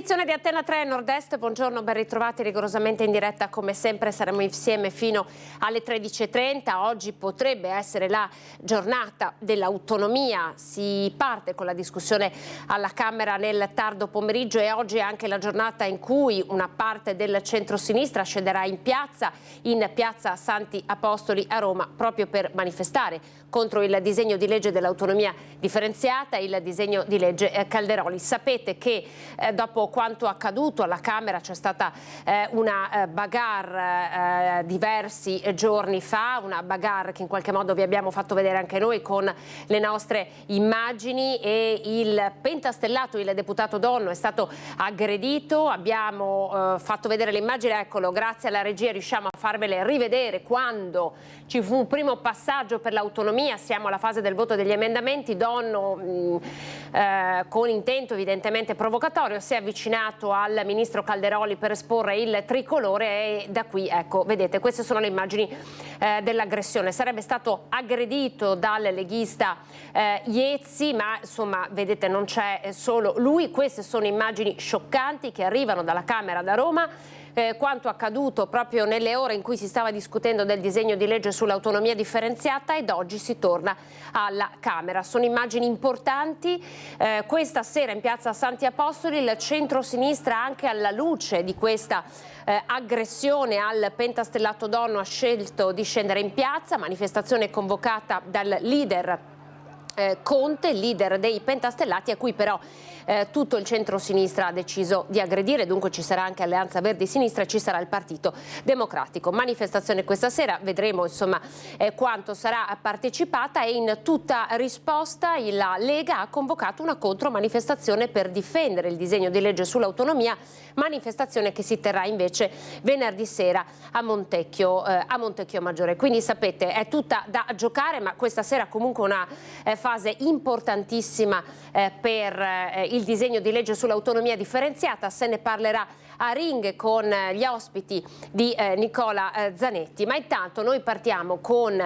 Edizione di Antena 3 Nord-Est, buongiorno, ben ritrovati rigorosamente in diretta come sempre, saremo insieme fino alle 13.30. Oggi potrebbe essere la giornata dell'autonomia, si parte con la discussione alla Camera nel tardo pomeriggio e oggi è anche la giornata in cui una parte del centro-sinistra scenderà in piazza Santi Apostoli a Roma proprio per manifestare contro il disegno di legge dell'autonomia differenziata e il disegno di legge Calderoli. Sapete che dopo quanto accaduto alla Camera c'è stata una bagarre diversi giorni fa, una bagarre che in qualche modo vi abbiamo fatto vedere anche noi con le nostre immagini, e il pentastellato, il deputato Donno, è stato aggredito. Abbiamo fatto vedere le immagini, eccolo, grazie alla regia riusciamo a farvele rivedere quando ci fu un primo passaggio per l'autonomia. Siamo alla fase del voto degli emendamenti. Donno con intento evidentemente provocatorio si è avvicinato al ministro Calderoli per esporre il tricolore e da qui, ecco, vedete, queste sono le immagini dell'aggressione. Sarebbe stato aggredito dal leghista Iezzi, ma insomma vedete non c'è solo lui. Queste sono immagini scioccanti che arrivano dalla Camera da Roma. Quanto accaduto proprio nelle ore in cui si stava discutendo del disegno di legge sull'autonomia differenziata, ed oggi si torna alla Camera. Sono immagini importanti. Questa sera in piazza Santi Apostoli il centro-sinistra, anche alla luce di questa aggressione al pentastellato Donno, ha scelto di scendere in piazza. Manifestazione convocata dal leader Conte, il leader dei pentastellati, a cui però tutto il centro-sinistra ha deciso di aggredire. Dunque ci sarà anche Alleanza Verdi Sinistra e ci sarà il Partito Democratico. Manifestazione questa sera, vedremo insomma quanto sarà partecipata, e in tutta risposta la Lega ha convocato una contromanifestazione per difendere il disegno di legge sull'autonomia, manifestazione che si terrà invece venerdì sera a Montecchio Maggiore. Quindi sapete, è tutta da giocare, ma questa sera comunque una fase importantissima per il disegno di legge sull'autonomia differenziata. Se ne parlerà a Ring con gli ospiti di Nicola Zanetti, ma intanto noi partiamo con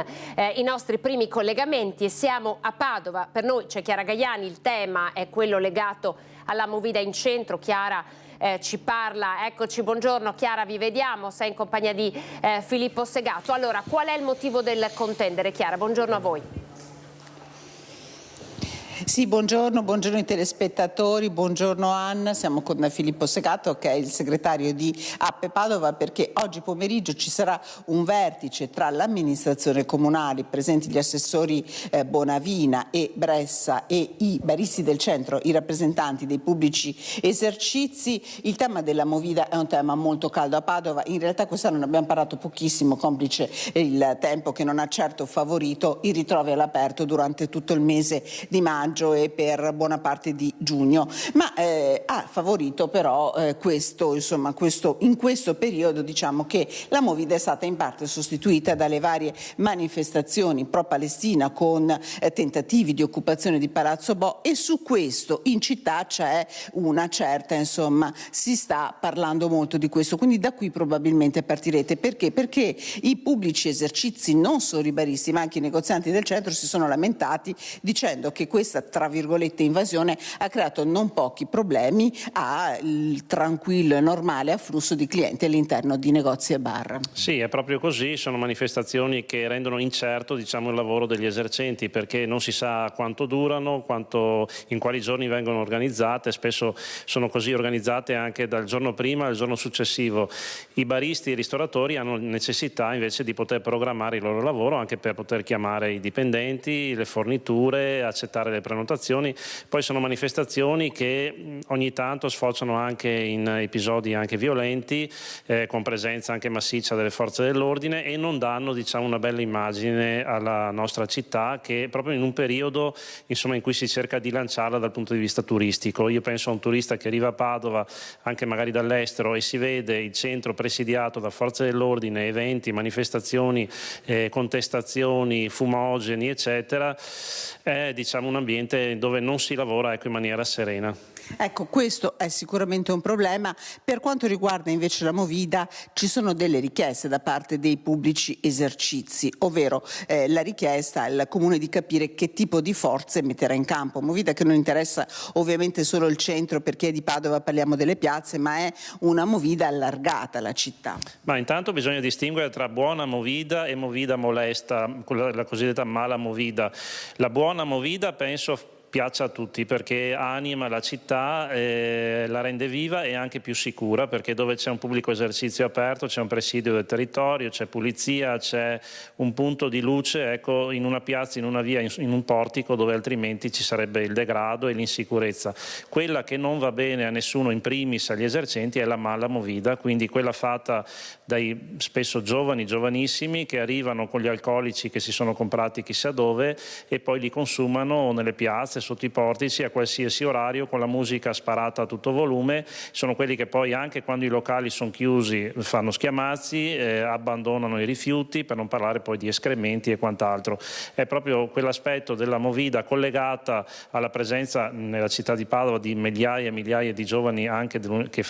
i nostri primi collegamenti e siamo a Padova. Per noi c'è Chiara Gaiani, il tema è quello legato alla movida in centro. Chiara ci parla, eccoci, buongiorno Chiara, vi vediamo, sei in compagnia di Filippo Segato. Allora, qual è il motivo del contendere, Chiara? Buongiorno a voi. Sì, buongiorno ai telespettatori, buongiorno Anna, siamo con Filippo Segato che è il segretario di Appe Padova, perché oggi pomeriggio ci sarà un vertice tra l'amministrazione comunale, presenti gli assessori Bonavina e Bressa e i baristi del centro, i rappresentanti dei pubblici esercizi. Il tema della movida è un tema molto caldo a Padova, in realtà quest'anno ne abbiamo parlato pochissimo, complice il tempo che non ha certo favorito i ritrovi all'aperto durante tutto il mese di maggio e per buona parte di giugno, ma ha favorito però in questo periodo, diciamo che la movida è stata in parte sostituita dalle varie manifestazioni pro-Palestina con tentativi di occupazione di Palazzo Bo, e su questo in città c'è una certa, insomma, si sta parlando molto di questo, quindi da qui probabilmente partirete. Perché? Perché i pubblici esercizi, non solo i baristi ma anche i negozianti del centro, si sono lamentati dicendo che questa tra virgolette invasione ha creato non pochi problemi al tranquillo e normale afflusso di clienti all'interno di negozi e bar. Sì, è proprio così, sono manifestazioni che rendono incerto, diciamo, il lavoro degli esercenti, perché non si sa quanto durano, in quali giorni vengono organizzate, spesso sono così organizzate anche dal giorno prima al giorno successivo. I baristi e i ristoratori hanno necessità invece di poter programmare il loro lavoro anche per poter chiamare i dipendenti, le forniture, accettare le prenotazioni. Poi sono manifestazioni che ogni tanto sfociano anche in episodi anche violenti, con presenza anche massiccia delle forze dell'ordine, e non danno, diciamo, una bella immagine alla nostra città, che proprio in un periodo, insomma, in cui si cerca di lanciarla dal punto di vista turistico. Io penso a un turista che arriva a Padova anche magari dall'estero e si vede il centro presidiato da forze dell'ordine, eventi, manifestazioni, contestazioni, fumogeni eccetera, è, diciamo, un ambiente dove non si lavora, ecco, in maniera serena. Ecco, questo è sicuramente un problema. Per quanto riguarda invece la Movida, ci sono delle richieste da parte dei pubblici esercizi, ovvero la richiesta al Comune di capire che tipo di forze metterà in campo. Movida che non interessa ovviamente solo il centro, perché di Padova parliamo delle piazze, ma è una Movida allargata alla città. Ma intanto bisogna distinguere tra buona Movida e Movida molesta, la cosiddetta mala Movida. La buona Movida penso piaccia a tutti perché anima la città, la rende viva e anche più sicura, perché dove c'è un pubblico esercizio aperto c'è un presidio del territorio, c'è pulizia, c'è un punto di luce, ecco, in una piazza, in una via, in un portico, dove altrimenti ci sarebbe il degrado e l'insicurezza. Quella che non va bene a nessuno, in primis agli esercenti, è la mala Movida, quindi quella fatta dai spesso giovani, giovanissimi, che arrivano con gli alcolici che si sono comprati chissà dove e poi li consumano nelle piazze, sotto i portici, a qualsiasi orario, con la musica sparata a tutto volume. Sono quelli che poi, anche quando i locali sono chiusi, fanno schiamazzi, abbandonano i rifiuti, per non parlare poi di escrementi e quant'altro. È proprio quell'aspetto della Movida collegata alla presenza nella città di Padova di migliaia e migliaia di giovani anche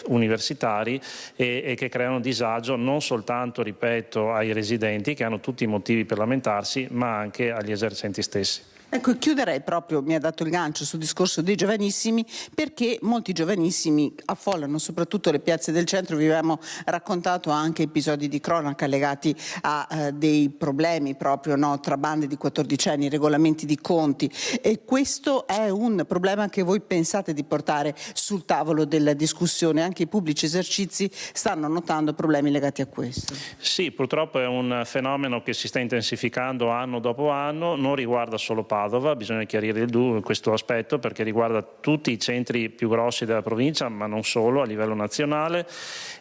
universitari e che creano disagio non soltanto, ripeto, ai residenti, che hanno tutti i motivi per lamentarsi, ma anche agli esercenti stessi. Ecco, chiuderei proprio, mi ha dato il gancio sul discorso dei giovanissimi, perché molti giovanissimi affollano soprattutto le piazze del centro. Vi abbiamo raccontato anche episodi di cronaca legati a dei problemi proprio, no, tra bande di 14enni, regolamenti di conti, e questo è un problema che voi pensate di portare sul tavolo della discussione. Anche i pubblici esercizi stanno notando problemi legati a questo. Sì, purtroppo è un fenomeno che si sta intensificando anno dopo anno, non riguarda solo Padova, bisogna chiarire questo aspetto, perché riguarda tutti i centri più grossi della provincia, ma non solo, a livello nazionale,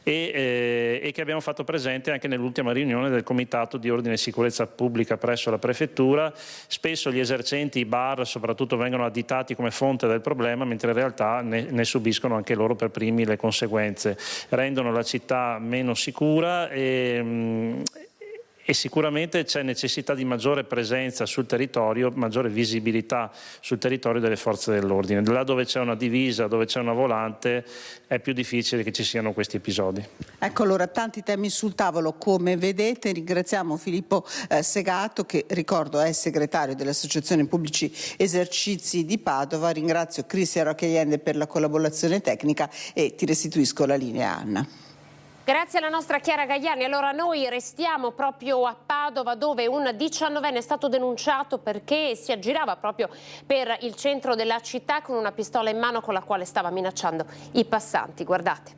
e che abbiamo fatto presente anche nell'ultima riunione del Comitato di Ordine e Sicurezza Pubblica presso la Prefettura. Spesso gli esercenti, i bar soprattutto, vengono additati come fonte del problema, mentre in realtà ne subiscono anche loro per primi le conseguenze. Rendono la città meno sicura e sicuramente c'è necessità di maggiore presenza sul territorio, maggiore visibilità sul territorio delle forze dell'ordine. Là dove c'è una divisa, dove c'è una volante, è più difficile che ci siano questi episodi. Ecco, allora, tanti temi sul tavolo, come vedete. Ringraziamo Filippo Segato, che ricordo è segretario dell'Associazione Pubblici Esercizi di Padova. Ringrazio Cristian Rocchigliende per la collaborazione tecnica e ti restituisco la linea, Anna. Grazie alla nostra Chiara Gagliani. Allora noi restiamo proprio a Padova, dove un 19enne è stato denunciato perché si aggirava proprio per il centro della città con una pistola in mano con la quale stava minacciando i passanti. Guardate.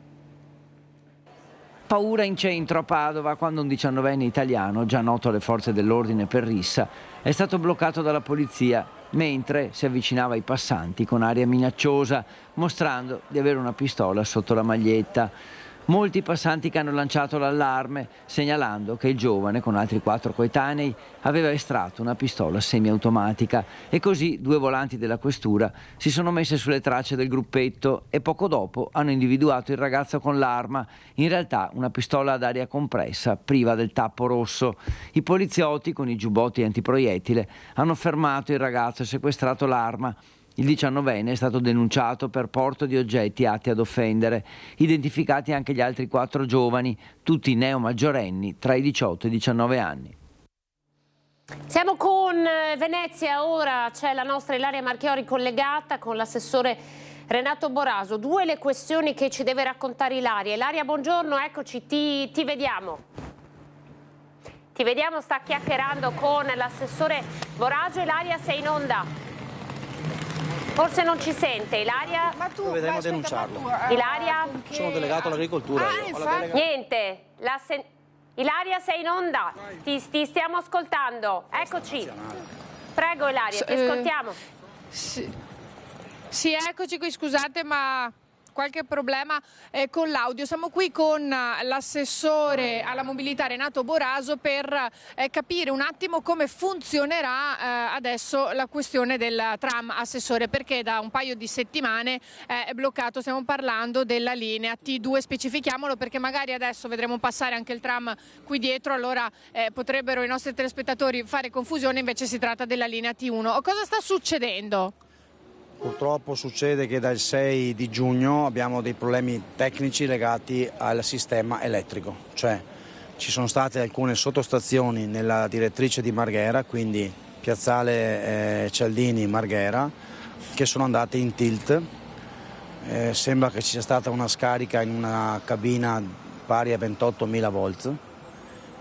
Paura in centro a Padova quando un 19enne italiano, già noto alle forze dell'ordine per rissa, è stato bloccato dalla polizia mentre si avvicinava ai passanti con aria minacciosa, mostrando di avere una pistola sotto la maglietta. Molti passanti che hanno lanciato l'allarme, segnalando che il giovane, con altri 4 coetanei, aveva estratto una pistola semiautomatica, e così 2 volanti della questura si sono messe sulle tracce del gruppetto e poco dopo hanno individuato il ragazzo con l'arma, in realtà una pistola ad aria compressa priva del tappo rosso. I poliziotti, con i giubbotti antiproiettile, hanno fermato il ragazzo e sequestrato l'arma. Il 19enne è stato denunciato per porto di oggetti atti ad offendere. Identificati anche gli altri 4 giovani, tutti neomaggiorenni tra i 18 e i 19 anni. Siamo con Venezia, ora c'è la nostra Ilaria Marchiori collegata con l'assessore Renato Boraso. 2 le questioni che ci deve raccontare Ilaria. Ilaria, buongiorno, eccoci, ti vediamo. Ti vediamo, sta chiacchierando con l'assessore Boraso. Ilaria, sei in onda. Forse non ci sente, Ilaria? Ma tu vedremo denunciarlo. Ilaria? Sono delegato all'agricoltura. Niente. Ilaria, sei in onda. Ti stiamo ascoltando. Eccoci. Prego, Ilaria, ti ascoltiamo. Sì, eccoci qui, scusate, ma qualche problema con l'audio. Siamo qui con l'assessore alla mobilità Renato Boraso per capire un attimo come funzionerà adesso la questione del tram, assessore, perché da un paio di settimane è bloccato. Stiamo parlando della linea T2, specifichiamolo perché magari adesso vedremo passare anche il tram qui dietro, allora potrebbero i nostri telespettatori fare confusione, invece si tratta della linea T1. Cosa sta succedendo? Purtroppo succede che dal 6 di giugno abbiamo dei problemi tecnici legati al sistema elettrico, cioè ci sono state alcune sottostazioni nella direttrice di Marghera, quindi piazzale Cialdini Marghera, che sono andate in tilt. Sembra che ci sia stata una scarica in una cabina pari a 28.000 volt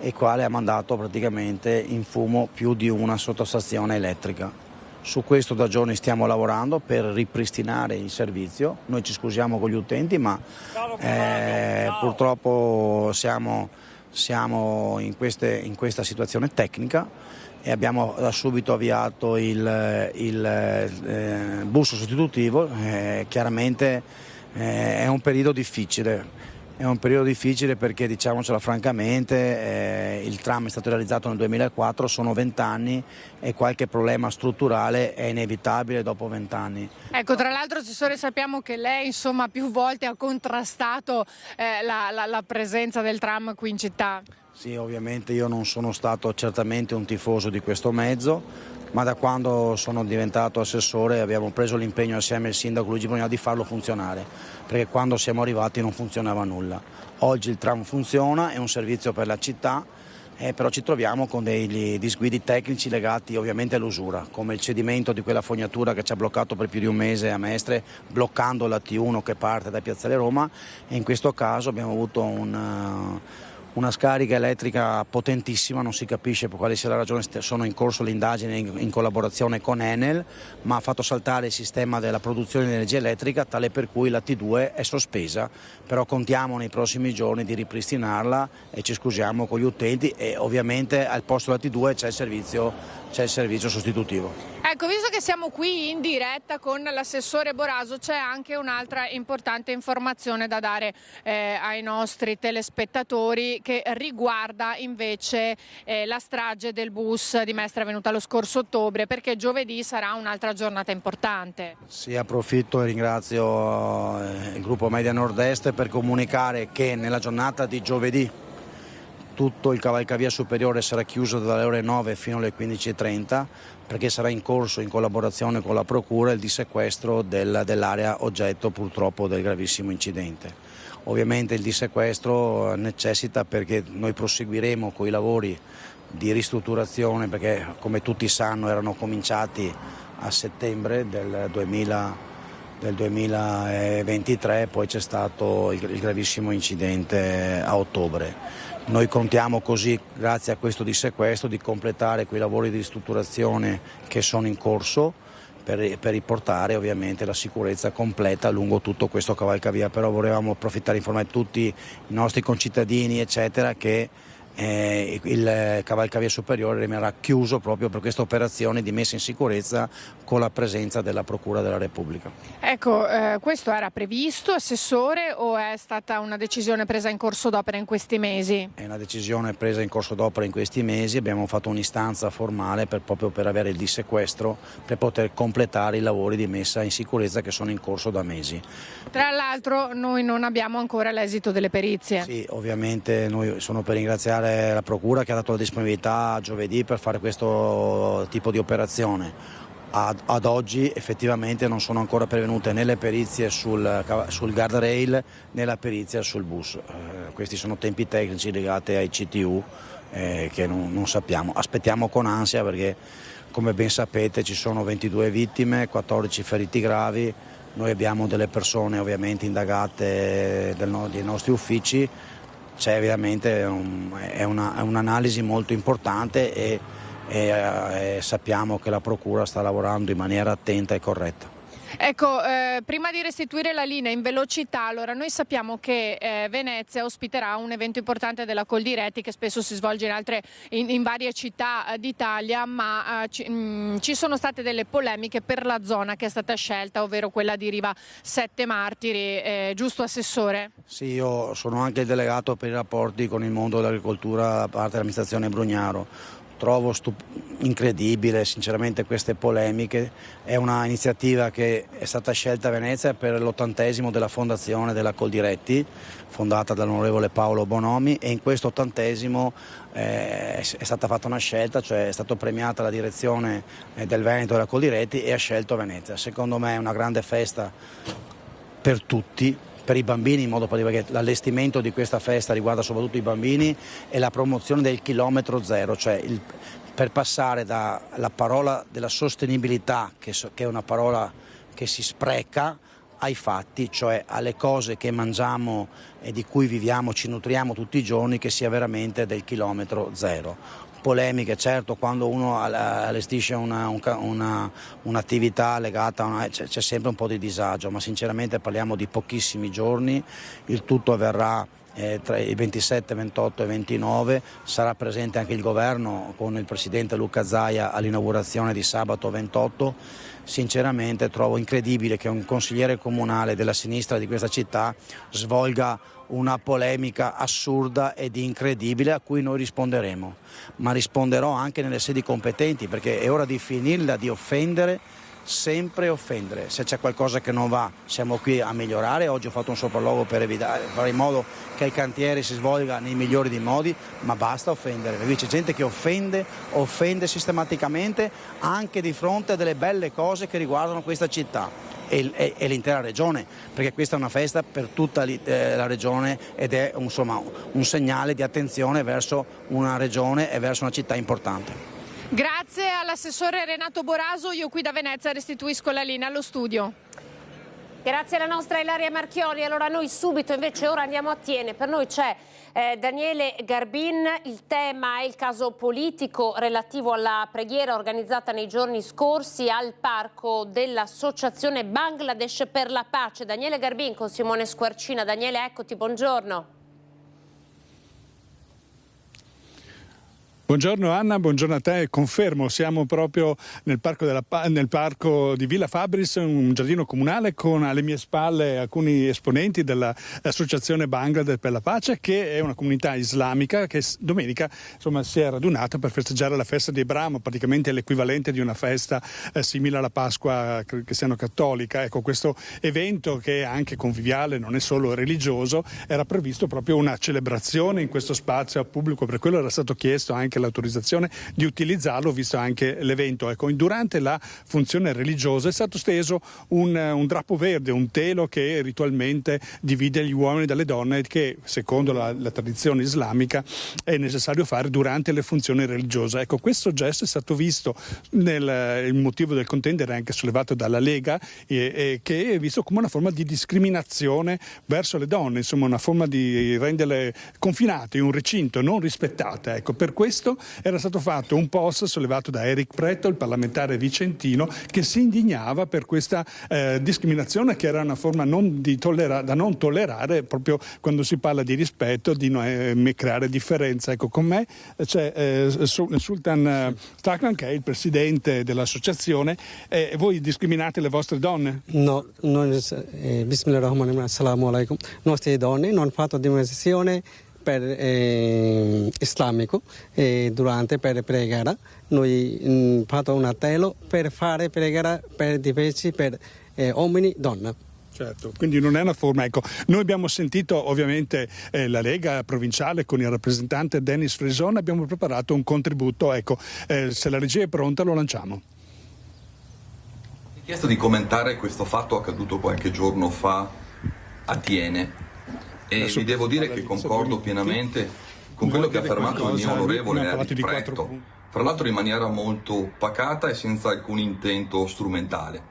e quale ha mandato praticamente in fumo più di una sottostazione elettrica. Su questo da giorni stiamo lavorando per ripristinare il servizio. Noi ci scusiamo con gli utenti, ma purtroppo siamo in questa situazione tecnica e abbiamo da subito avviato il bus sostitutivo. Chiaramente è un periodo difficile. È un periodo difficile perché, diciamocela francamente, il tram è stato realizzato nel 2004, sono 20 anni e qualche problema strutturale è inevitabile dopo 20 anni. Ecco, tra l'altro, Assessore, sappiamo che lei più volte ha contrastato la presenza del tram qui in città. Sì, ovviamente io non sono stato certamente un tifoso di questo mezzo, ma da quando sono diventato assessore abbiamo preso l'impegno assieme al sindaco Luigi Brugnaro di farlo funzionare, perché quando siamo arrivati non funzionava nulla. Oggi il tram funziona, è un servizio per la città, però ci troviamo con dei disguidi tecnici legati ovviamente all'usura, come il cedimento di quella fognatura che ci ha bloccato per più di un mese a Mestre, bloccando la T1 che parte da Piazzale Roma, e in questo caso abbiamo avuto una scarica elettrica potentissima, non si capisce per quale sia la ragione, sono in corso le indagini in collaborazione con Enel, ma ha fatto saltare il sistema della produzione di energia elettrica, tale per cui la T2 è sospesa, però contiamo nei prossimi giorni di ripristinarla e ci scusiamo con gli utenti e ovviamente al posto della T2 c'è il servizio sostitutivo. Ecco, visto che siamo qui in diretta con l'assessore Boraso, c'è anche un'altra importante informazione da dare ai nostri telespettatori che riguarda invece la strage del bus di Mestre avvenuta lo scorso ottobre, perché giovedì sarà un'altra giornata importante. Sì, approfitto e ringrazio il gruppo Media Nord-Est per comunicare che nella giornata di giovedì tutto il cavalcavia superiore sarà chiuso dalle ore 9 fino alle 15:30 perché sarà in corso, in collaborazione con la Procura, il dissequestro dell'area oggetto purtroppo del gravissimo incidente. Ovviamente il dissequestro necessita, perché noi proseguiremo con i lavori di ristrutturazione, perché come tutti sanno erano cominciati a settembre del 2023, poi c'è stato il gravissimo incidente a ottobre. Noi contiamo così, grazie a questo dissequestro, di completare quei lavori di ristrutturazione che sono in corso per riportare ovviamente la sicurezza completa lungo tutto questo cavalcavia. Però volevamo approfittare e informare tutti i nostri concittadini eccetera che il cavalcavia superiore rimarrà chiuso proprio per questa operazione di messa in sicurezza con la presenza della Procura della Repubblica. Ecco, questo era previsto, Assessore, o è stata una decisione presa in corso d'opera in questi mesi? È una decisione presa in corso d'opera in questi mesi, abbiamo fatto un'istanza formale proprio per avere il dissequestro, per poter completare i lavori di messa in sicurezza che sono in corso da mesi. Tra l'altro noi non abbiamo ancora l'esito delle perizie. Sì, ovviamente noi sono per ringraziare la Procura che ha dato la disponibilità giovedì per fare questo tipo di operazione. Ad oggi effettivamente non sono ancora pervenute né le perizie sul guardrail né la perizia sul bus. Questi sono tempi tecnici legati ai CTU che non sappiamo. Aspettiamo con ansia perché, come ben sapete, ci sono 22 vittime, 14 feriti gravi. Noi abbiamo delle persone ovviamente indagate dei nostri uffici. C'è ovviamente un'analisi molto importante e sappiamo che la Procura sta lavorando in maniera attenta e corretta. Ecco, prima di restituire la linea in velocità, allora noi sappiamo che Venezia ospiterà un evento importante della Coldiretti che spesso si svolge in varie città d'Italia, ma ci sono state delle polemiche per la zona che è stata scelta, ovvero quella di Riva Sette Martiri, giusto Assessore? Sì, io sono anche il delegato per i rapporti con il mondo dell'agricoltura da parte dell'amministrazione Brugnaro. trovo incredibile sinceramente queste polemiche. È una iniziativa che è stata scelta a Venezia per l'80° della fondazione della Coldiretti, fondata dall'onorevole Paolo Bonomi, e in questo 80° è stata fatta una scelta, cioè è stata premiata la direzione del Veneto della Coldiretti e ha scelto Venezia. Secondo me è una grande festa per tutti, per i bambini in modo particolare, perché l'allestimento di questa festa riguarda soprattutto i bambini, e la promozione del chilometro zero, cioè per passare dalla parola della sostenibilità, che è una parola che si spreca, ai fatti, cioè alle cose che mangiamo e di cui viviamo, ci nutriamo tutti i giorni, che sia veramente del chilometro zero. Polemiche, certo, quando uno allestisce un'attività legata c'è sempre un po' di disagio, ma sinceramente parliamo di pochissimi giorni. Il tutto avverrà tra i 27, 28 e 29, sarà presente anche il governo con il presidente Luca Zaia all'inaugurazione di sabato 28. Sinceramente trovo incredibile che un consigliere comunale della sinistra di questa città svolga una polemica assurda ed incredibile, a cui noi risponderemo, ma risponderò anche nelle sedi competenti, perché è ora di finirla di offendere, sempre offendere. Se c'è qualcosa che non va, siamo qui a migliorare. Oggi ho fatto un sopralluogo per fare in modo che il cantiere si svolga nei migliori dei modi, ma basta offendere, perché c'è gente che offende sistematicamente anche di fronte a delle belle cose che riguardano questa città e l'intera regione, perché questa è una festa per tutta la regione ed è insomma un segnale di attenzione verso una regione e verso una città importante. Grazie all'assessore Renato Boraso, io qui da Venezia restituisco la linea allo studio. Grazie alla nostra Ilaria Marchioli. Allora noi subito invece ora andiamo a Thiene. Per noi c'è Daniele Garbin. Il tema è il caso politico relativo alla preghiera organizzata nei giorni scorsi al parco dell'Associazione Bangladesh per la Pace. Daniele Garbin con Simone Squarcina. Daniele, eccoti, buongiorno. Buongiorno Anna, buongiorno a te. Confermo, siamo proprio nel parco di Villa Fabris, un giardino comunale, con alle mie spalle alcuni esponenti dell'Associazione Bangladesh per la Pace, che è una comunità islamica che domenica si è radunata per festeggiare la festa di Abramo, praticamente l'equivalente di una festa simile alla Pasqua cristiano cattolica. Ecco, questo evento, che è anche conviviale, non è solo religioso, era previsto proprio una celebrazione in questo spazio pubblico, per quello era stato chiesto anche l'autorizzazione di utilizzarlo, visto anche l'evento. Ecco, durante la funzione religiosa è stato steso un drappo verde, un telo che ritualmente divide gli uomini dalle donne, che secondo la tradizione islamica è necessario fare durante le funzioni religiose. Ecco, questo gesto è stato visto il motivo del contendere, anche sollevato dalla Lega, che è visto come una forma di discriminazione verso le donne, insomma una forma di renderle confinate in un recinto, non rispettate. Ecco, per questo era stato fatto un post sollevato da Eric Pretto, il parlamentare vicentino, che si indignava per questa discriminazione, che era una forma da non tollerare, proprio quando si parla di rispetto, di creare differenza. Ecco, con me c'è Sultan Staklan, che è il presidente dell'associazione. Voi discriminate le vostre donne? No, Bismillahirrahmanirrahim, assalamu alaikum. Nostre donne non hanno fatto discriminazione per islamico, durante per pregare noi abbiamo fatto un telo per fare pregare per diversi, per uomini e donne. Certo, quindi non è una forma. Ecco, noi abbiamo sentito ovviamente la Lega provinciale con il rappresentante Dennis Frison, abbiamo preparato un contributo. Ecco, se la regia è pronta lo lanciamo. Mi ho chiesto di commentare questo fatto accaduto qualche giorno fa a Thiene. E vi devo dire che concordo pienamente con quello che ha affermato il mio onorevole Eric Pretto, fra l'altro in maniera molto pacata e senza alcun intento strumentale.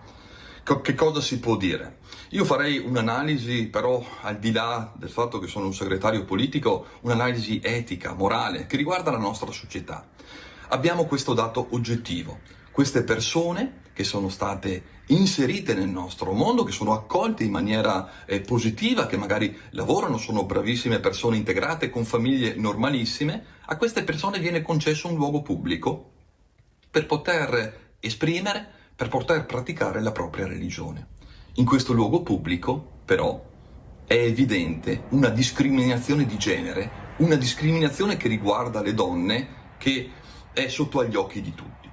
Che cosa si può dire? Io farei un'analisi, però al di là del fatto che sono un segretario politico, un'analisi etica, morale, che riguarda la nostra società. Abbiamo questo dato oggettivo: queste persone che sono state inserite nel nostro mondo, che sono accolte in maniera positiva, che magari lavorano, sono bravissime persone integrate con famiglie normalissime, a queste persone viene concesso un luogo pubblico per poter esprimere, per poter praticare la propria religione. In questo luogo pubblico, però, è evidente una discriminazione di genere, una discriminazione che riguarda le donne, che è sotto agli occhi di tutti.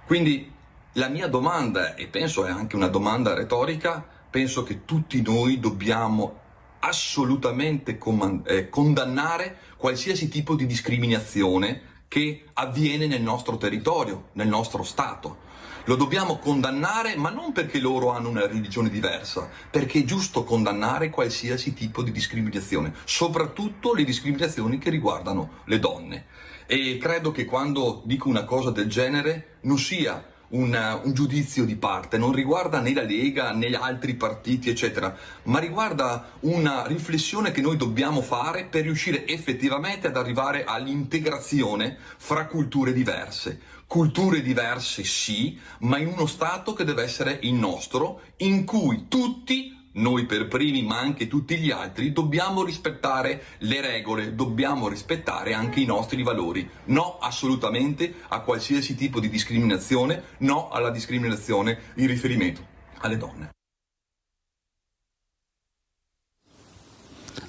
Quindi la mia domanda, e penso è anche una domanda retorica, penso che tutti noi dobbiamo assolutamente condannare qualsiasi tipo di discriminazione che avviene nel nostro territorio, nel nostro Stato. Lo dobbiamo condannare, ma non perché loro hanno una religione diversa, perché è giusto condannare qualsiasi tipo di discriminazione, soprattutto le discriminazioni che riguardano le donne. E credo che quando dico una cosa del genere non sia un giudizio di parte, non riguarda né la Lega né gli altri partiti eccetera, ma riguarda una riflessione che noi dobbiamo fare per riuscire effettivamente ad arrivare all'integrazione fra culture diverse. Culture diverse sì, ma in uno Stato che deve essere il nostro, in cui tutti, noi per primi ma anche tutti gli altri, dobbiamo rispettare le regole, dobbiamo rispettare anche i nostri valori. No assolutamente a qualsiasi tipo di discriminazione, no alla discriminazione in riferimento alle donne.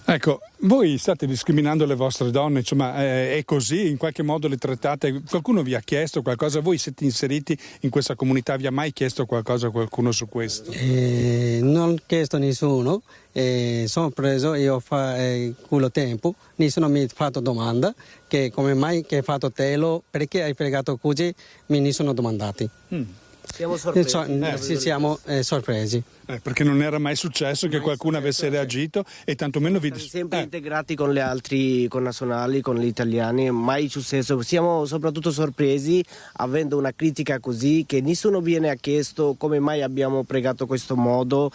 Ecco, voi state discriminando le vostre donne, insomma, è così, in qualche modo le trattate, qualcuno vi ha chiesto qualcosa, voi siete inseriti in questa comunità, vi ha mai chiesto qualcosa qualcuno su questo? Non ho chiesto a nessuno, sono preso, io quello tempo, nessuno mi ha fatto domanda, che come mai che hai fatto telo, perché hai fregato così, mi sono domandati. Siamo sorpresi. Sì, siamo sorpresi. Perché non era mai successo che qualcuno avesse reagito e tantomeno vi... Siamo sempre integrati con le altri connazionali, con gli italiani, mai successo. Siamo soprattutto sorpresi avendo una critica così che nessuno viene a chiesto come mai abbiamo pregato questo modo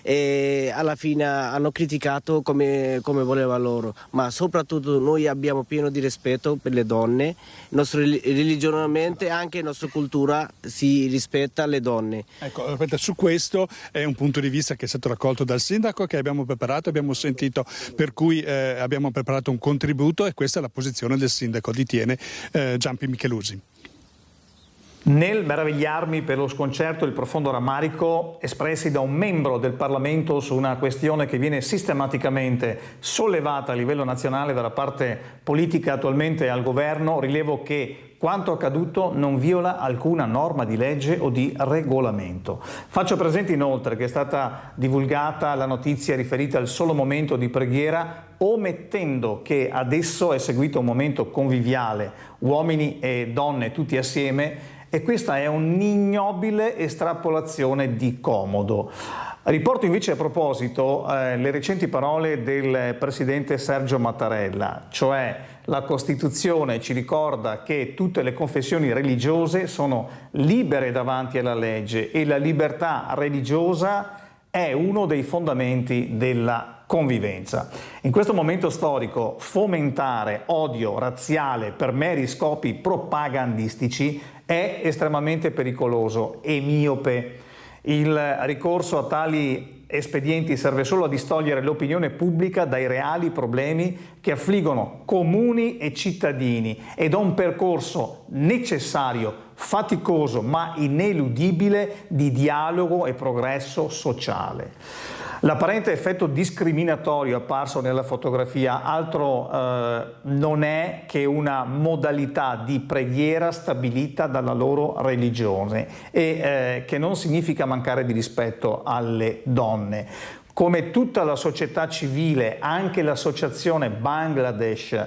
e alla fine hanno criticato come voleva loro, ma soprattutto noi abbiamo pieno di rispetto per le donne, religionalmente anche la nostra cultura si rispetta le donne. Ecco, aspetta, su questo è un punto di vista che è stato raccolto dal sindaco, che abbiamo preparato, abbiamo sentito, per cui abbiamo preparato un contributo e questa è la posizione del sindaco di Tiene, Giampi Michelusi. Nel meravigliarmi per lo sconcerto e il profondo rammarico espressi da un membro del Parlamento su una questione che viene sistematicamente sollevata a livello nazionale dalla parte politica attualmente al governo, rilevo che quanto accaduto non viola alcuna norma di legge o di regolamento. Faccio presente inoltre che è stata divulgata la notizia riferita al solo momento di preghiera, omettendo che adesso è seguito un momento conviviale, uomini e donne tutti assieme, e questa è un'ignobile estrapolazione di comodo. Riporto invece a proposito le recenti parole del presidente Sergio Mattarella, cioè la Costituzione ci ricorda che tutte le confessioni religiose sono libere davanti alla legge e la libertà religiosa è uno dei fondamenti della convivenza. In questo momento storico fomentare odio razziale per meri scopi propagandistici è estremamente pericoloso e miope. Il ricorso a tali espedienti serve solo a distogliere l'opinione pubblica dai reali problemi che affliggono comuni e cittadini e da un percorso necessario, faticoso ma ineludibile di dialogo e progresso sociale. L'apparente effetto discriminatorio apparso nella fotografia altro non è che una modalità di preghiera stabilita dalla loro religione e che non significa mancare di rispetto alle donne. Come tutta la società civile, anche l'associazione Bangladesh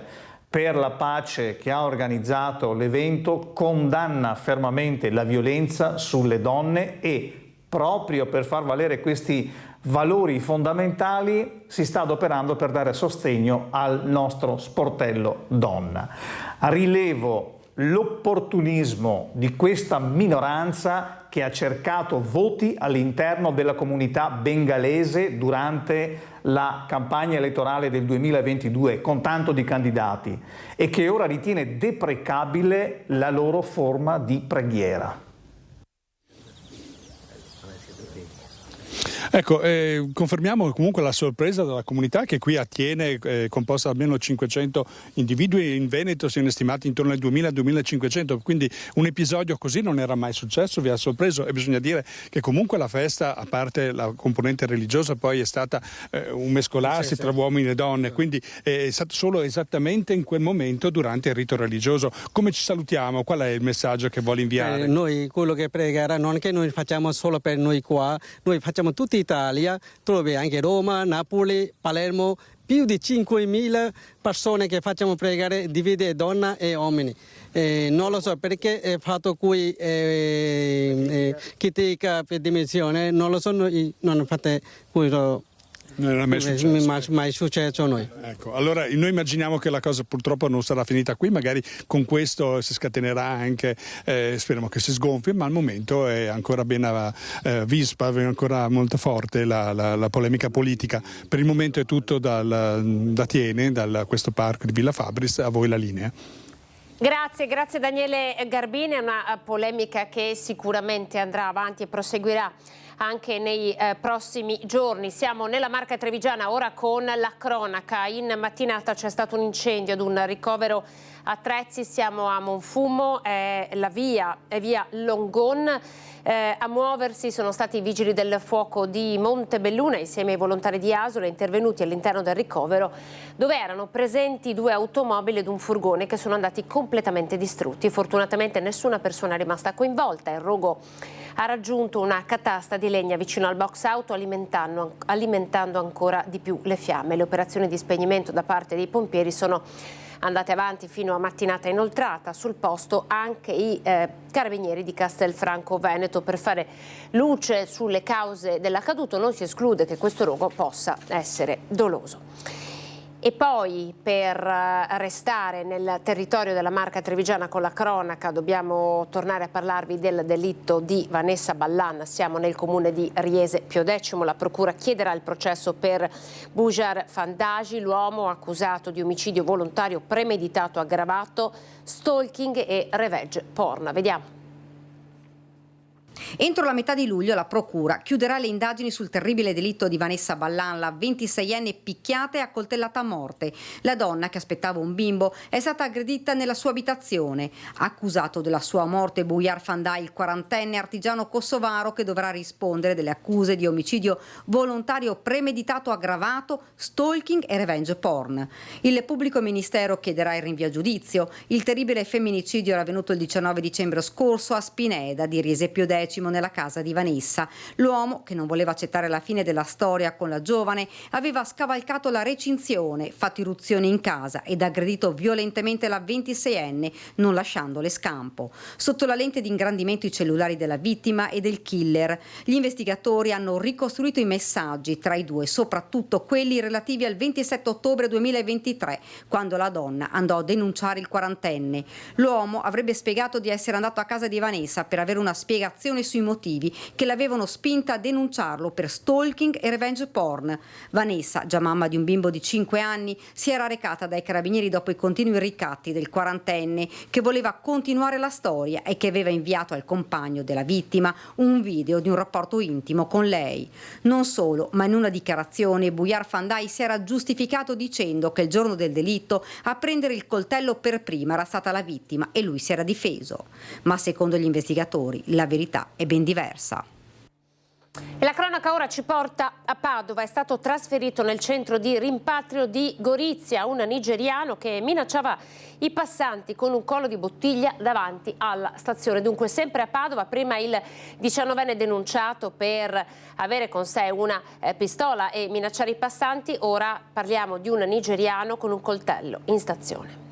per la pace che ha organizzato l'evento condanna fermamente la violenza sulle donne e proprio per far valere questi valori fondamentali si sta adoperando per dare sostegno al nostro sportello donna. Rilevo l'opportunismo di questa minoranza che ha cercato voti all'interno della comunità bengalese durante la campagna elettorale del 2022 con tanto di candidati e che ora ritiene deprecabile la loro forma di preghiera. Ecco, confermiamo comunque la sorpresa della comunità che qui a Thiene, composta da almeno 500 individui, in Veneto si sono stimati intorno ai 2000-2500, quindi un episodio così non era mai successo, vi ha sorpreso, e bisogna dire che comunque la festa, a parte la componente religiosa, poi è stata un mescolarsi tra uomini e donne, quindi è stato solo esattamente in quel momento durante il rito religioso. Come ci salutiamo? Qual è il messaggio che vuole inviare? Noi quello che pregherà non è che noi facciamo solo per noi qua, noi facciamo tutta Italia, trovi anche Roma, Napoli, Palermo, più di 5.000 persone che facciamo pregare, divide donna e uomini. Non lo so perché è fatto qui critica per dimensione, non lo so, noi non fate quello. Non era mai successo a noi. Ecco, allora noi immaginiamo che la cosa purtroppo non sarà finita qui, magari con questo si scatenerà anche, speriamo che si sgonfi, ma al momento è ancora ben vispa, è ancora molto forte la polemica politica. Per il momento è tutto da Thiene, da questo parco di Villa Fabris, a voi la linea. Grazie Daniele Garbini, è una polemica che sicuramente andrà avanti e proseguirà anche nei prossimi giorni. Siamo nella Marca Trevigiana ora con la cronaca. In mattinata c'è stato un incendio ad un ricovero attrezzi, siamo a Monfumo, è via Longon. A muoversi sono stati i vigili del fuoco di Montebelluna insieme ai volontari di Asolo, intervenuti all'interno del ricovero dove erano presenti 2 automobili ed un furgone che sono andati completamente distrutti. Fortunatamente nessuna persona è rimasta coinvolta. Il rogo ha raggiunto una catasta di legna vicino al box auto alimentando ancora di più le fiamme. Le operazioni di spegnimento da parte dei pompieri sono andate avanti fino a mattinata inoltrata. Sul posto anche i carabinieri di Castelfranco Veneto per fare luce sulle cause dell'accaduto. Non si esclude che questo rogo possa essere doloso. E poi per restare nel territorio della Marca Trevigiana con la cronaca dobbiamo tornare a parlarvi del delitto di Vanessa Ballan. Siamo nel comune di Riese Piodecimo. La procura chiederà il processo per Bujar Fandagi, l'uomo accusato di omicidio volontario premeditato aggravato, stalking e revenge porn. Vediamo. Entro la metà di luglio la procura chiuderà le indagini sul terribile delitto di Vanessa Ballan, la 26enne picchiata e accoltellata a morte. La donna, che aspettava un bimbo, è stata aggredita nella sua abitazione. Accusato della sua morte Bujar Fandai, il 40enne artigiano kosovaro che dovrà rispondere delle accuse di omicidio volontario premeditato aggravato, stalking e revenge porn. Il pubblico ministero chiederà il rinvio a giudizio. Il terribile femminicidio era avvenuto il 19 dicembre scorso a Spineda di Riese Piodecimo, nella casa di Vanessa. L'uomo, che non voleva accettare la fine della storia con la giovane, aveva scavalcato la recinzione, fatto irruzioni in casa ed aggredito violentemente la 26enne, non lasciandole scampo. Sotto la lente di ingrandimento i cellulari della vittima e del killer. Gli investigatori hanno ricostruito i messaggi tra i due, soprattutto quelli relativi al 27 ottobre 2023, quando la donna andò a denunciare il 40enne. L'uomo avrebbe spiegato di essere andato a casa di Vanessa per avere una spiegazione sui motivi che l'avevano spinta a denunciarlo per stalking e revenge porn. Vanessa, già mamma di un bimbo di 5 anni, si era recata dai carabinieri dopo i continui ricatti del 40enne che voleva continuare la storia e che aveva inviato al compagno della vittima un video di un rapporto intimo con lei. Non solo, ma in una dichiarazione Bujar Fandai si era giustificato dicendo che il giorno del delitto a prendere il coltello per prima era stata la vittima e lui si era difeso. Ma secondo gli investigatori la verità è ben diversa. E la cronaca ora ci porta a Padova. È stato trasferito nel centro di rimpatrio di Gorizia un nigeriano che minacciava i passanti con un collo di bottiglia davanti alla stazione. Dunque sempre a Padova, prima il 19enne denunciato per avere con sé una pistola e minacciare i passanti, ora parliamo di un nigeriano con un coltello in stazione.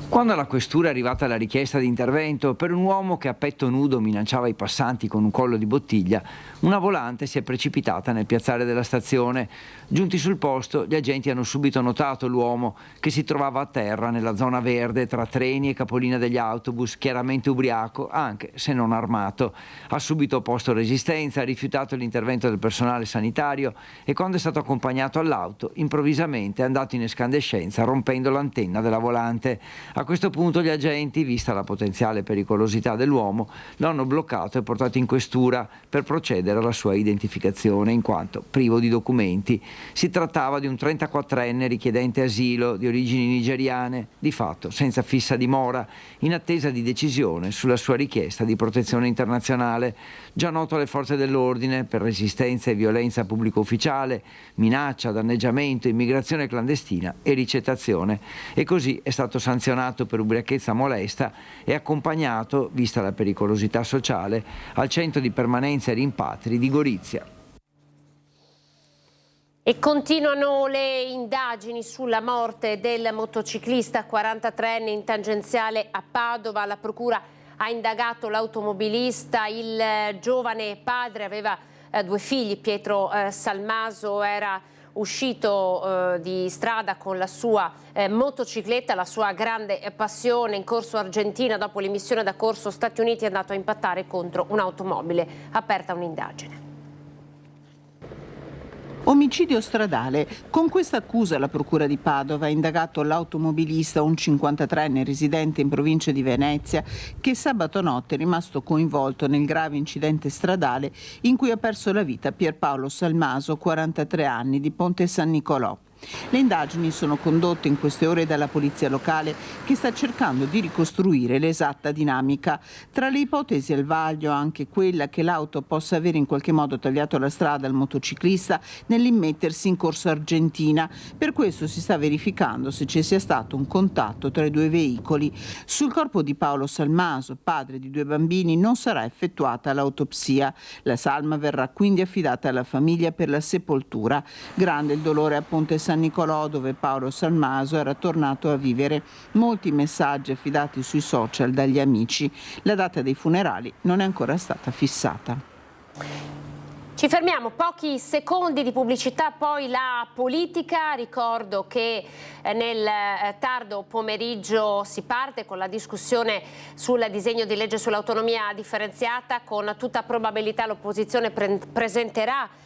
Quando alla questura è arrivata la richiesta di intervento per un uomo che a petto nudo minacciava i passanti con un collo di bottiglia, una volante si è precipitata nel piazzale della stazione. Giunti sul posto, gli agenti hanno subito notato l'uomo che si trovava a terra nella zona verde tra treni e capolina degli autobus, chiaramente ubriaco, anche se non armato. Ha subito opposto resistenza, ha rifiutato l'intervento del personale sanitario e quando è stato accompagnato all'auto, improvvisamente è andato in escandescenza rompendo l'antenna della volante. A questo punto gli agenti, vista la potenziale pericolosità dell'uomo, lo hanno bloccato e portato in questura per procedere alla sua identificazione, in quanto privo di documenti. Si trattava di un 34enne richiedente asilo di origini nigeriane, di fatto senza fissa dimora, in attesa di decisione sulla sua richiesta di protezione internazionale, già noto alle forze dell'ordine per resistenza e violenza pubblico ufficiale, minaccia, danneggiamento, immigrazione clandestina e ricettazione, e così è stato sanzionato per ubriachezza molesta e accompagnato, vista la pericolosità sociale, al centro di permanenza e rimpatri di Gorizia. E continuano le indagini sulla morte del motociclista 43enne in tangenziale a Padova. La procura ha indagato l'automobilista, il giovane padre aveva 2 figli, Pietro Salmaso era uscito di strada con la sua motocicletta, la sua grande passione, in corso Argentina. Dopo l'emissione da corso Stati Uniti è andato a impattare contro un'automobile. Aperta un'indagine. Omicidio stradale. Con questa accusa la Procura di Padova ha indagato l'automobilista, un 53enne residente in provincia di Venezia, che sabato notte è rimasto coinvolto nel grave incidente stradale in cui ha perso la vita Pierpaolo Salmaso, 43 anni, di Ponte San Nicolò. Le indagini sono condotte in queste ore dalla polizia locale, che sta cercando di ricostruire l'esatta dinamica. Tra le ipotesi al vaglio anche quella che l'auto possa avere in qualche modo tagliato la strada al motociclista nell'immettersi in corsa Argentina. Per questo si sta verificando se ci sia stato un contatto tra i 2 veicoli. Sul corpo di Paolo Salmaso, padre di 2 bambini, non sarà effettuata l'autopsia. La salma verrà quindi affidata alla famiglia per la sepoltura. Grande il dolore a Ponte San Nicolò, dove Paolo Salmaso era tornato a vivere. Molti messaggi affidati sui social dagli amici. La data dei funerali non è ancora stata fissata. Ci fermiamo, pochi secondi di pubblicità, poi la politica. Ricordo che nel tardo pomeriggio si parte con la discussione sul disegno di legge sull'autonomia differenziata. Con tutta probabilità l'opposizione presenterà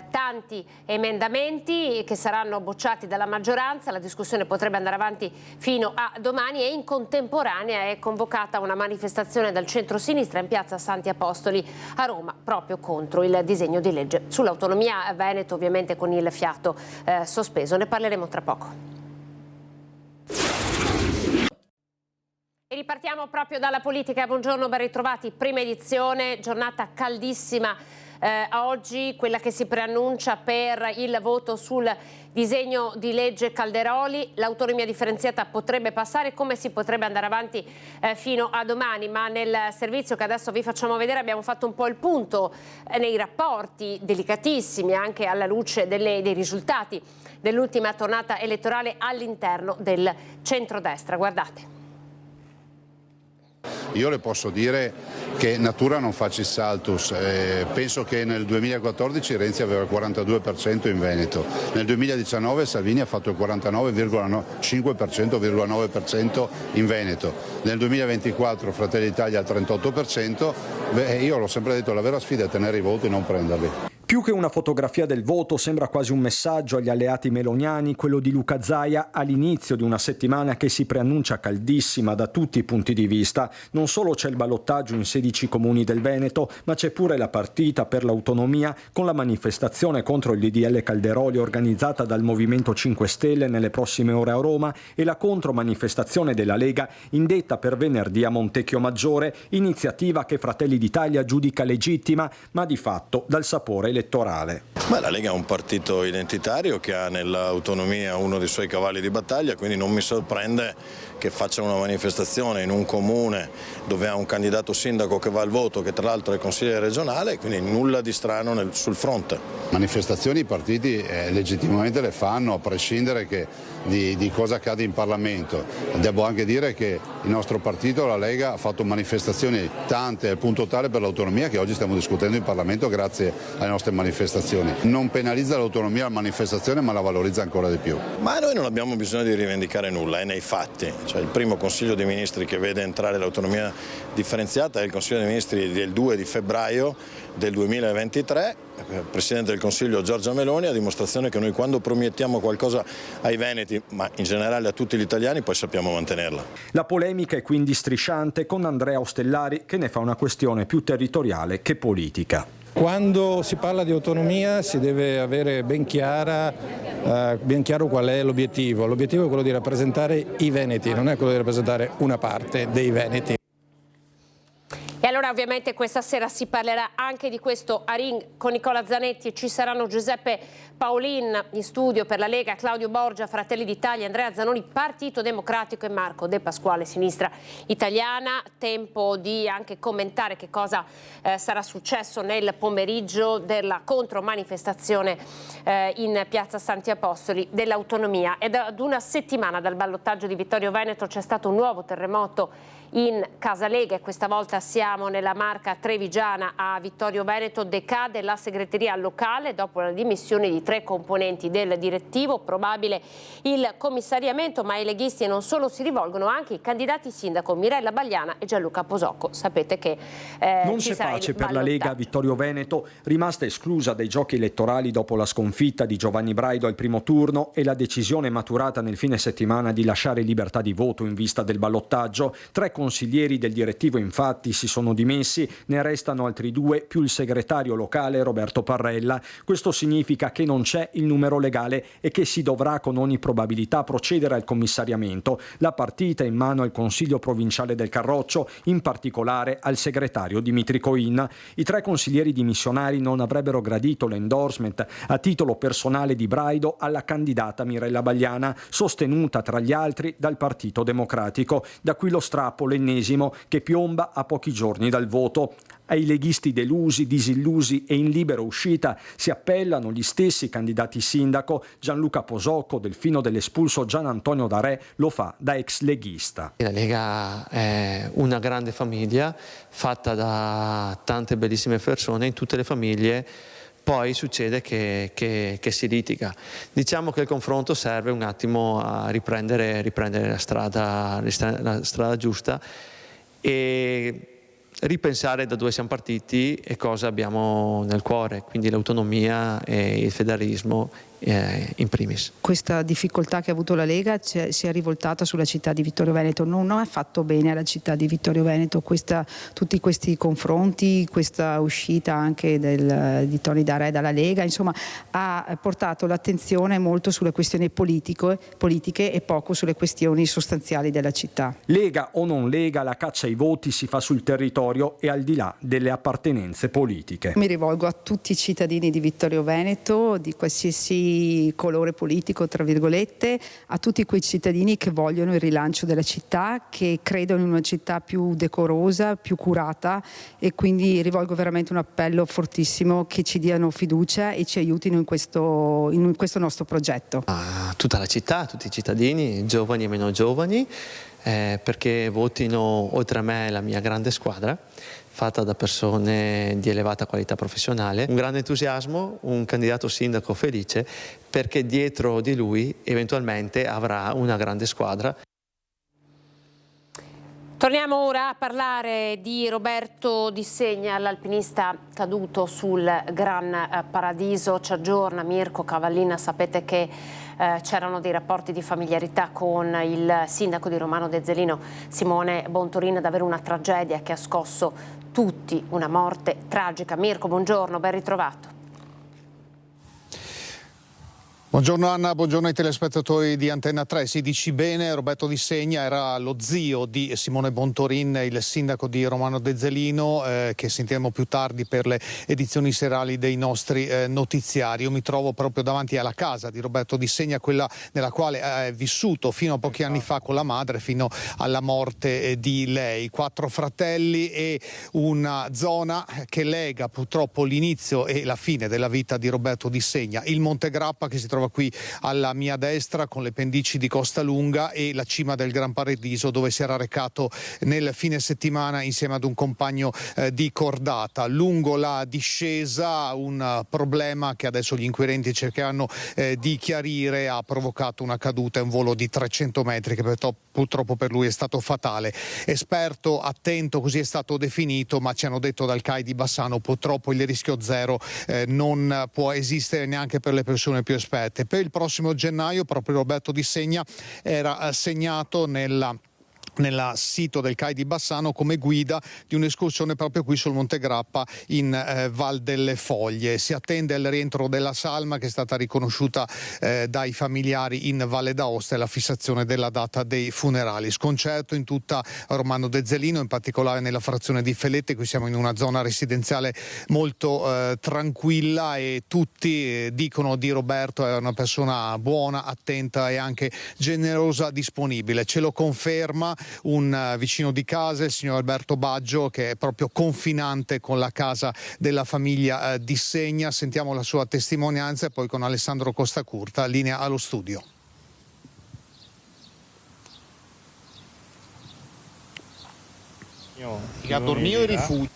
tanti emendamenti che saranno bocciati dalla maggioranza. La discussione potrebbe andare avanti fino a domani e in contemporanea è convocata una manifestazione del centro-sinistra in piazza Santi Apostoli a Roma proprio contro il disegno di legge sull'autonomia veneto, ovviamente con il fiato sospeso. Ne parleremo tra poco. E ripartiamo proprio dalla politica. Buongiorno, ben ritrovati. Prima edizione, giornata caldissima oggi, quella che si preannuncia per il voto sul disegno di legge Calderoli. L'autonomia differenziata potrebbe passare, come si potrebbe andare avanti fino a domani, ma nel servizio che adesso vi facciamo vedere abbiamo fatto un po' il punto nei rapporti delicatissimi, anche alla luce dei risultati dell'ultima tornata elettorale all'interno del centrodestra. Guardate. Io le posso dire che natura non faccia il saltus. Penso che nel 2014 Renzi aveva il 42% in Veneto, nel 2019 Salvini ha fatto il 49,5% in Veneto, nel 2024 Fratelli d'Italia al 38%. Io l'ho sempre detto, la vera sfida è tenere i voti e non prenderli. Più che una fotografia del voto sembra quasi un messaggio agli alleati meloniani, quello di Luca Zaia all'inizio di una settimana che si preannuncia caldissima da tutti i punti di vista. Non solo c'è il ballottaggio in 16 comuni del Veneto, ma c'è pure la partita per l'autonomia con la manifestazione contro il DDL Calderoli organizzata dal Movimento 5 Stelle nelle prossime ore a Roma e la contromanifestazione della Lega indetta per venerdì a Montecchio Maggiore, iniziativa che Fratelli d'Italia giudica legittima ma di fatto dal sapore elettorale. La Lega è un partito identitario che ha nell'autonomia uno dei suoi cavalli di battaglia, quindi non mi sorprende che faccia una manifestazione in un comune dove ha un candidato sindaco che va al voto, che tra l'altro è consigliere regionale, quindi nulla di strano sul fronte. Manifestazioni i partiti legittimamente le fanno, a prescindere di cosa accade in Parlamento. Devo anche dire che il nostro partito, la Lega, ha fatto manifestazioni tante al punto tale per l'autonomia che oggi stiamo discutendo in Parlamento grazie alle nostre manifestazioni. Non penalizza l'autonomia la manifestazione, ma la valorizza ancora di più. Ma noi non abbiamo bisogno di rivendicare nulla, è nei fatti. Cioè, il primo Consiglio dei Ministri che vede entrare l'autonomia differenziata è il Consiglio dei Ministri del 2 di febbraio del 2023. Presidente del Consiglio Giorgia Meloni, a dimostrazione che noi quando promettiamo qualcosa ai veneti, ma in generale a tutti gli italiani, poi sappiamo mantenerla. La polemica è quindi strisciante, con Andrea Ostellari che ne fa una questione più territoriale che politica. Quando si parla di autonomia si deve avere ben chiaro qual è l'obiettivo. L'obiettivo è quello di rappresentare i veneti, non è quello di rappresentare una parte dei veneti. E allora ovviamente questa sera si parlerà anche di questo a Ring con Nicola Zanetti. Ci saranno Giuseppe Paolin in studio per la Lega, Claudio Borgia, Fratelli d'Italia, Andrea Zanoni, Partito Democratico e Marco De Pasquale, Sinistra Italiana. Tempo di anche commentare che cosa sarà successo nel pomeriggio della contromanifestazione in Piazza Santi Apostoli dell'autonomia. Ed ad una settimana dal ballottaggio di Vittorio Veneto c'è stato un nuovo terremoto in Casa Lega e questa volta siamo nella Marca trevigiana. A Vittorio Veneto decade la segreteria locale dopo la dimissione di 3 componenti del direttivo, probabile il commissariamento, ma i leghisti e non solo si rivolgono anche i candidati sindaco Mirella Bagliana e Gianluca Posocco. Sapete che non c'è pace per la Lega a Vittorio Veneto, rimasta esclusa dai giochi elettorali dopo la sconfitta di Giovanni Braido al primo turno e la decisione maturata nel fine settimana di lasciare libertà di voto in vista del ballottaggio. 3 consiglieri del direttivo infatti si sono dimessi, ne restano altri 2 più il segretario locale Roberto Parrella. Questo significa che non c'è il numero legale e che si dovrà con ogni probabilità procedere al commissariamento. La partita è in mano al Consiglio provinciale del Carroccio, in particolare al segretario Dimitri Coin. I 3 consiglieri dimissionari non avrebbero gradito l'endorsement a titolo personale di Braido alla candidata Mirella Bagliana, sostenuta tra gli altri dal Partito Democratico. Da qui lo strappo, l'ennesimo, che piomba a pochi giorni dal voto. Ai leghisti delusi, disillusi e in libera uscita si appellano gli stessi candidati sindaco. Gianluca Posocco, delfino dell'espulso Gian Antonio D'Arè, lo fa da ex leghista. La Lega è una grande famiglia fatta da tante bellissime persone. In tutte le famiglie poi succede che si litiga. Diciamo che il confronto serve un attimo a riprendere la strada giusta e ripensare da dove siamo partiti e cosa abbiamo nel cuore, quindi l'autonomia e il federalismo in primis. Questa difficoltà che ha avuto la Lega si è rivoltata sulla città di Vittorio Veneto, non ha fatto bene alla città di Vittorio Veneto tutti questi confronti, questa uscita anche di Tony D'Arè dalla Lega, insomma ha portato l'attenzione molto sulle questioni politiche e poco sulle questioni sostanziali della città. Lega o non Lega, la caccia ai voti si fa sul territorio e al di là delle appartenenze politiche. Mi rivolgo a tutti i cittadini di Vittorio Veneto, di qualsiasi colore politico, tra virgolette, a tutti quei cittadini che vogliono il rilancio della città, che credono in una città più decorosa, più curata, e quindi rivolgo veramente un appello fortissimo che ci diano fiducia e ci aiutino in questo nostro progetto. A tutta la città, a tutti i cittadini, giovani e meno giovani, perché votino oltre a me la mia grande squadra fatta da persone di elevata qualità professionale, un grande entusiasmo, un candidato sindaco felice perché dietro di lui eventualmente avrà una grande squadra. Torniamo ora a parlare di Roberto Di Segna, l'alpinista caduto sul Gran Paradiso. Ci aggiorna Mirko Cavallina. Sapete che c'erano dei rapporti di familiarità con il sindaco di Romano d'Ezzelino, Simone Bontorin, davvero una tragedia che ha scosso tutti, una morte tragica. Mirko, buongiorno, ben ritrovato. Buongiorno Anna, buongiorno ai telespettatori di Antenna 3. Si dici bene, Roberto Di Segna era lo zio di Simone Bontorin, il sindaco di Romano d'Ezzelino, che sentiremo più tardi per le edizioni serali dei nostri notiziari. Io mi trovo proprio davanti alla casa di Roberto Di Segna, quella nella quale è vissuto fino a pochi anni fa con la madre, fino alla morte di lei. 4 fratelli e una zona che lega purtroppo l'inizio e la fine della vita di Roberto Di Segna. Il Monte Grappa, che si trova trova qui alla mia destra, con le pendici di Costalunga e la cima del Gran Paradiso, dove si era recato nel fine settimana insieme ad un compagno di cordata. Lungo la discesa un problema che adesso gli inquirenti cercheranno di chiarire ha provocato una caduta in un volo di 300 metri che purtroppo per lui è stato fatale. Esperto attento, così è stato definito, ma ci hanno detto dal CAI di Bassano purtroppo il rischio zero non può esistere neanche per le persone più esperte. Per il prossimo gennaio proprio Roberto Di Segna era segnato nel sito del CAI di Bassano come guida di un'escursione proprio qui sul Monte Grappa in Val delle Foglie. Si attende il rientro della salma, che è stata riconosciuta dai familiari in Valle d'Aosta, e la fissazione della data dei funerali. Sconcerto in tutta Romano Dezzelino, in particolare nella frazione di Felette. Qui siamo in una zona residenziale molto tranquilla e tutti dicono di Roberto è una persona buona, attenta e anche generosa, disponibile. Ce lo conferma un vicino di casa, il signor Alberto Baggio, che è proprio confinante con la casa della famiglia Di Segna. Sentiamo la sua testimonianza e poi con Alessandro Costacurta, linea allo studio. A dormire e rifugio.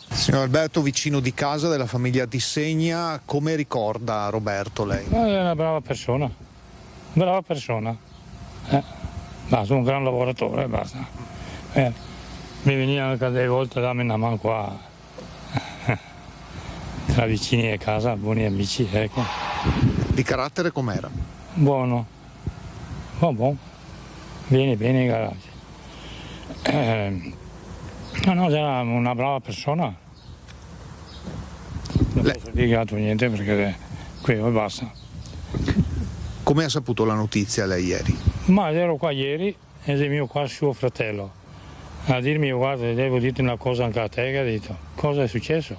Signor Alberto, vicino di casa della famiglia Di Segna, come ricorda Roberto lei? È una brava persona, Basta, un gran lavoratore, basta. Mi veniva anche delle volte a darmi una mano qua, tra vicini a casa, buoni amici, ecco. Di carattere com'era? Buono, bene, grazie. No, era una brava persona. Non posso dire altro niente perché qui basta. Come ha saputo la notizia lei ieri? Ma ero qua ieri ed è mio qua suo fratello a dirmi: guarda, devo dirti una cosa anche a te. Che ha detto: cosa è successo?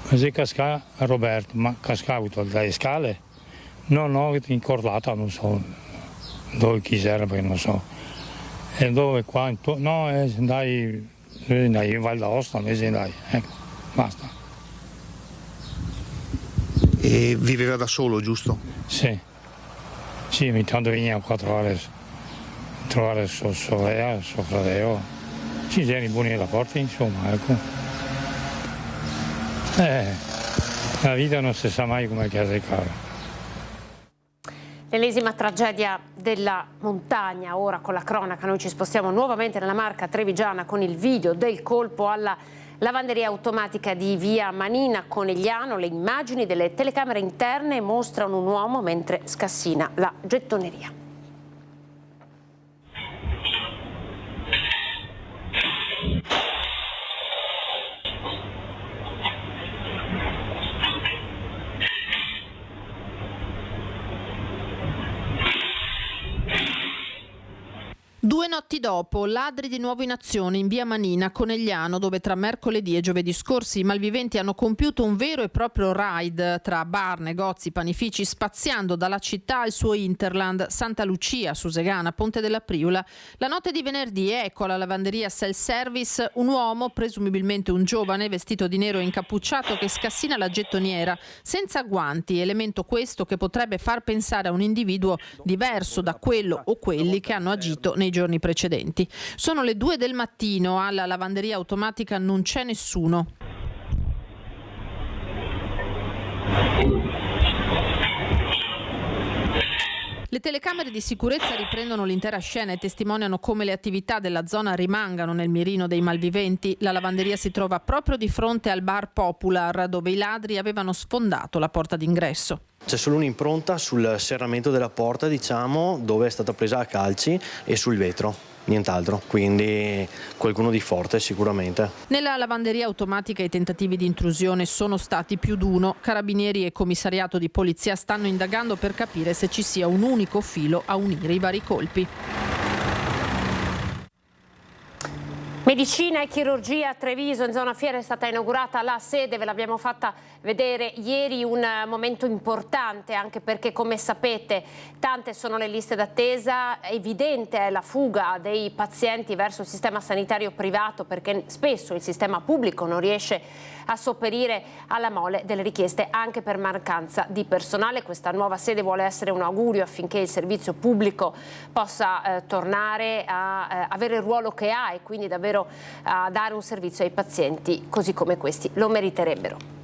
Così casca Roberto, ma cascato dalle scale? No, incorlata, non so dove chi era, perché non so. E dove qua? No, andai in Val d'Aosta, ecco, basta. E viveva da solo, giusto? Sì, ogni tanto veniva qua a trovare suo fratello. Ci siamo buoni rapporti, insomma, ecco. La vita non si sa mai come casa e cara. L'ennesima tragedia della montagna, ora con la cronaca. Noi ci spostiamo nuovamente nella Marca trevigiana con il video del colpo alla lavanderia automatica di via Manina Conegliano. Le immagini delle telecamere interne mostrano un uomo mentre scassina la gettoneria. Due notti dopo, ladri di nuovo in azione in via Manina Conegliano, dove tra mercoledì e giovedì scorsi i malviventi hanno compiuto un vero e proprio raid tra bar, negozi, panifici, spaziando dalla città al suo hinterland, Santa Lucia, Susegana, Ponte della Priula. La notte di venerdì, ecco alla lavanderia self-service un uomo, presumibilmente un giovane, vestito di nero e incappucciato, che scassina la gettoniera senza guanti, elemento questo che potrebbe far pensare a un individuo diverso da quello o quelli che hanno agito nei giorni precedenti. Sono le 2 del mattino, alla lavanderia automatica non c'è nessuno. Le telecamere di sicurezza riprendono l'intera scena e testimoniano come le attività della zona rimangano nel mirino dei malviventi. La lavanderia si trova proprio di fronte al bar Popular, dove i ladri avevano sfondato la porta d'ingresso. C'è solo un'impronta sul serramento della porta, diciamo, dove è stata presa a calci, e sul vetro, nient'altro. Quindi qualcuno di forte sicuramente. Nella lavanderia automatica i tentativi di intrusione sono stati più d'1. Carabinieri e commissariato di polizia stanno indagando per capire se ci sia un unico filo a unire i vari colpi. Medicina e chirurgia a Treviso, in zona Fiera, è stata inaugurata la sede, ve l'abbiamo fatta vedere ieri, un momento importante anche perché, come sapete, tante sono le liste d'attesa, evidente è la fuga dei pazienti verso il sistema sanitario privato perché spesso il sistema pubblico non riesce a sopperire alla mole delle richieste anche per mancanza di personale. Questa nuova sede vuole essere un augurio affinché il servizio pubblico possa tornare a avere il ruolo che ha e quindi davvero a dare un servizio ai pazienti così come questi lo meriterebbero.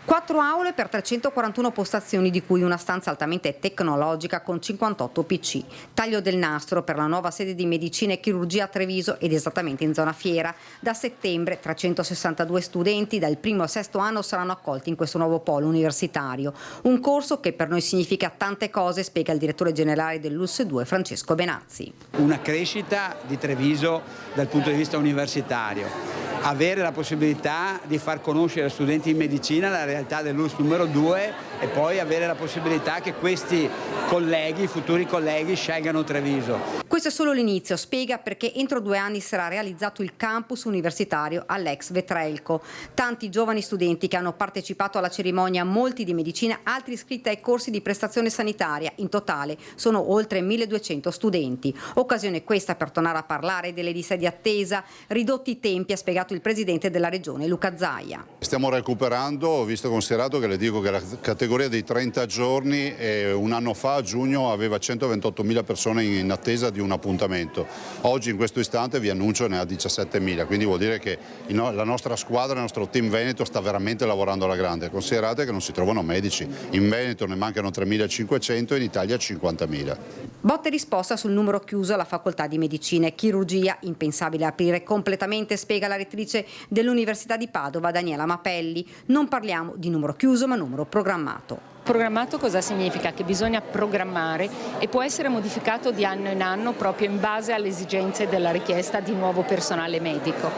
4 aule per 341 postazioni, di cui una stanza altamente tecnologica con 58 PC. Taglio del nastro per la nuova sede di medicina e chirurgia a Treviso ed esattamente in zona Fiera. Da settembre 362 studenti dal primo al sesto anno saranno accolti in questo nuovo polo universitario. Un corso che per noi significa tante cose, spiega il direttore generale dell'ULSS 2 Francesco Benazzi. Una crescita di Treviso dal punto di vista universitario. Avere la possibilità di far conoscere ai studenti di medicina la realtà dell'ULSS numero 2 e poi avere la possibilità che questi colleghi, futuri colleghi, scelgano Treviso. Questo è solo l'inizio, spiega, perché entro 2 anni sarà realizzato il campus universitario all'ex Vetrelco. Tanti giovani studenti che hanno partecipato alla cerimonia, molti di medicina, altri iscritti ai corsi di prestazione sanitaria. In totale sono oltre 1200 studenti. Occasione questa per tornare a parlare delle liste di attesa, ridotti i tempi, ha spiegato il presidente della regione Luca Zaia. Stiamo recuperando, visto e considerato che le dico che la categoria dei 30 giorni un anno fa a giugno aveva 128.000 persone in attesa di un appuntamento. Oggi in questo istante vi annuncio ne ha 17.000, quindi vuol dire che la nostra squadra, il nostro team Veneto sta veramente lavorando alla grande. Considerate che non si trovano medici, in Veneto ne mancano 3.500 e in Italia 50.000. Botta e risposta sul numero chiuso alla facoltà di medicina e chirurgia, impensabile aprire completamente, spiega la rettrice dell'Università di Padova Daniela Mapelli. Non parliamo di numero chiuso ma numero programmato. Programmato cosa significa? Che bisogna programmare e può essere modificato di anno in anno proprio in base alle esigenze della richiesta di nuovo personale medico.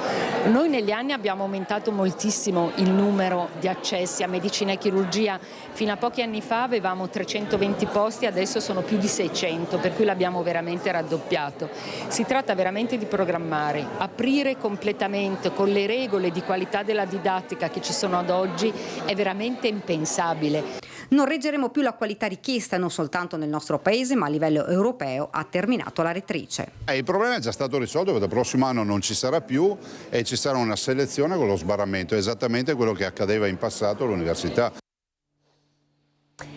Noi negli anni abbiamo aumentato moltissimo il numero di accessi a medicina e chirurgia. Fino a pochi anni fa avevamo 320 posti, adesso sono più di 600, per cui l'abbiamo veramente raddoppiato. Si tratta veramente di programmare, aprire completamente con le regole di qualità della didattica che ci sono ad oggi è veramente impensabile. Non reggeremo più la qualità richiesta non soltanto nel nostro paese ma a livello europeo, ha terminato la rettrice. Il problema è già stato risolto perché il prossimo anno non ci sarà più e ci sarà una selezione con lo sbarramento, esattamente quello che accadeva in passato all'università.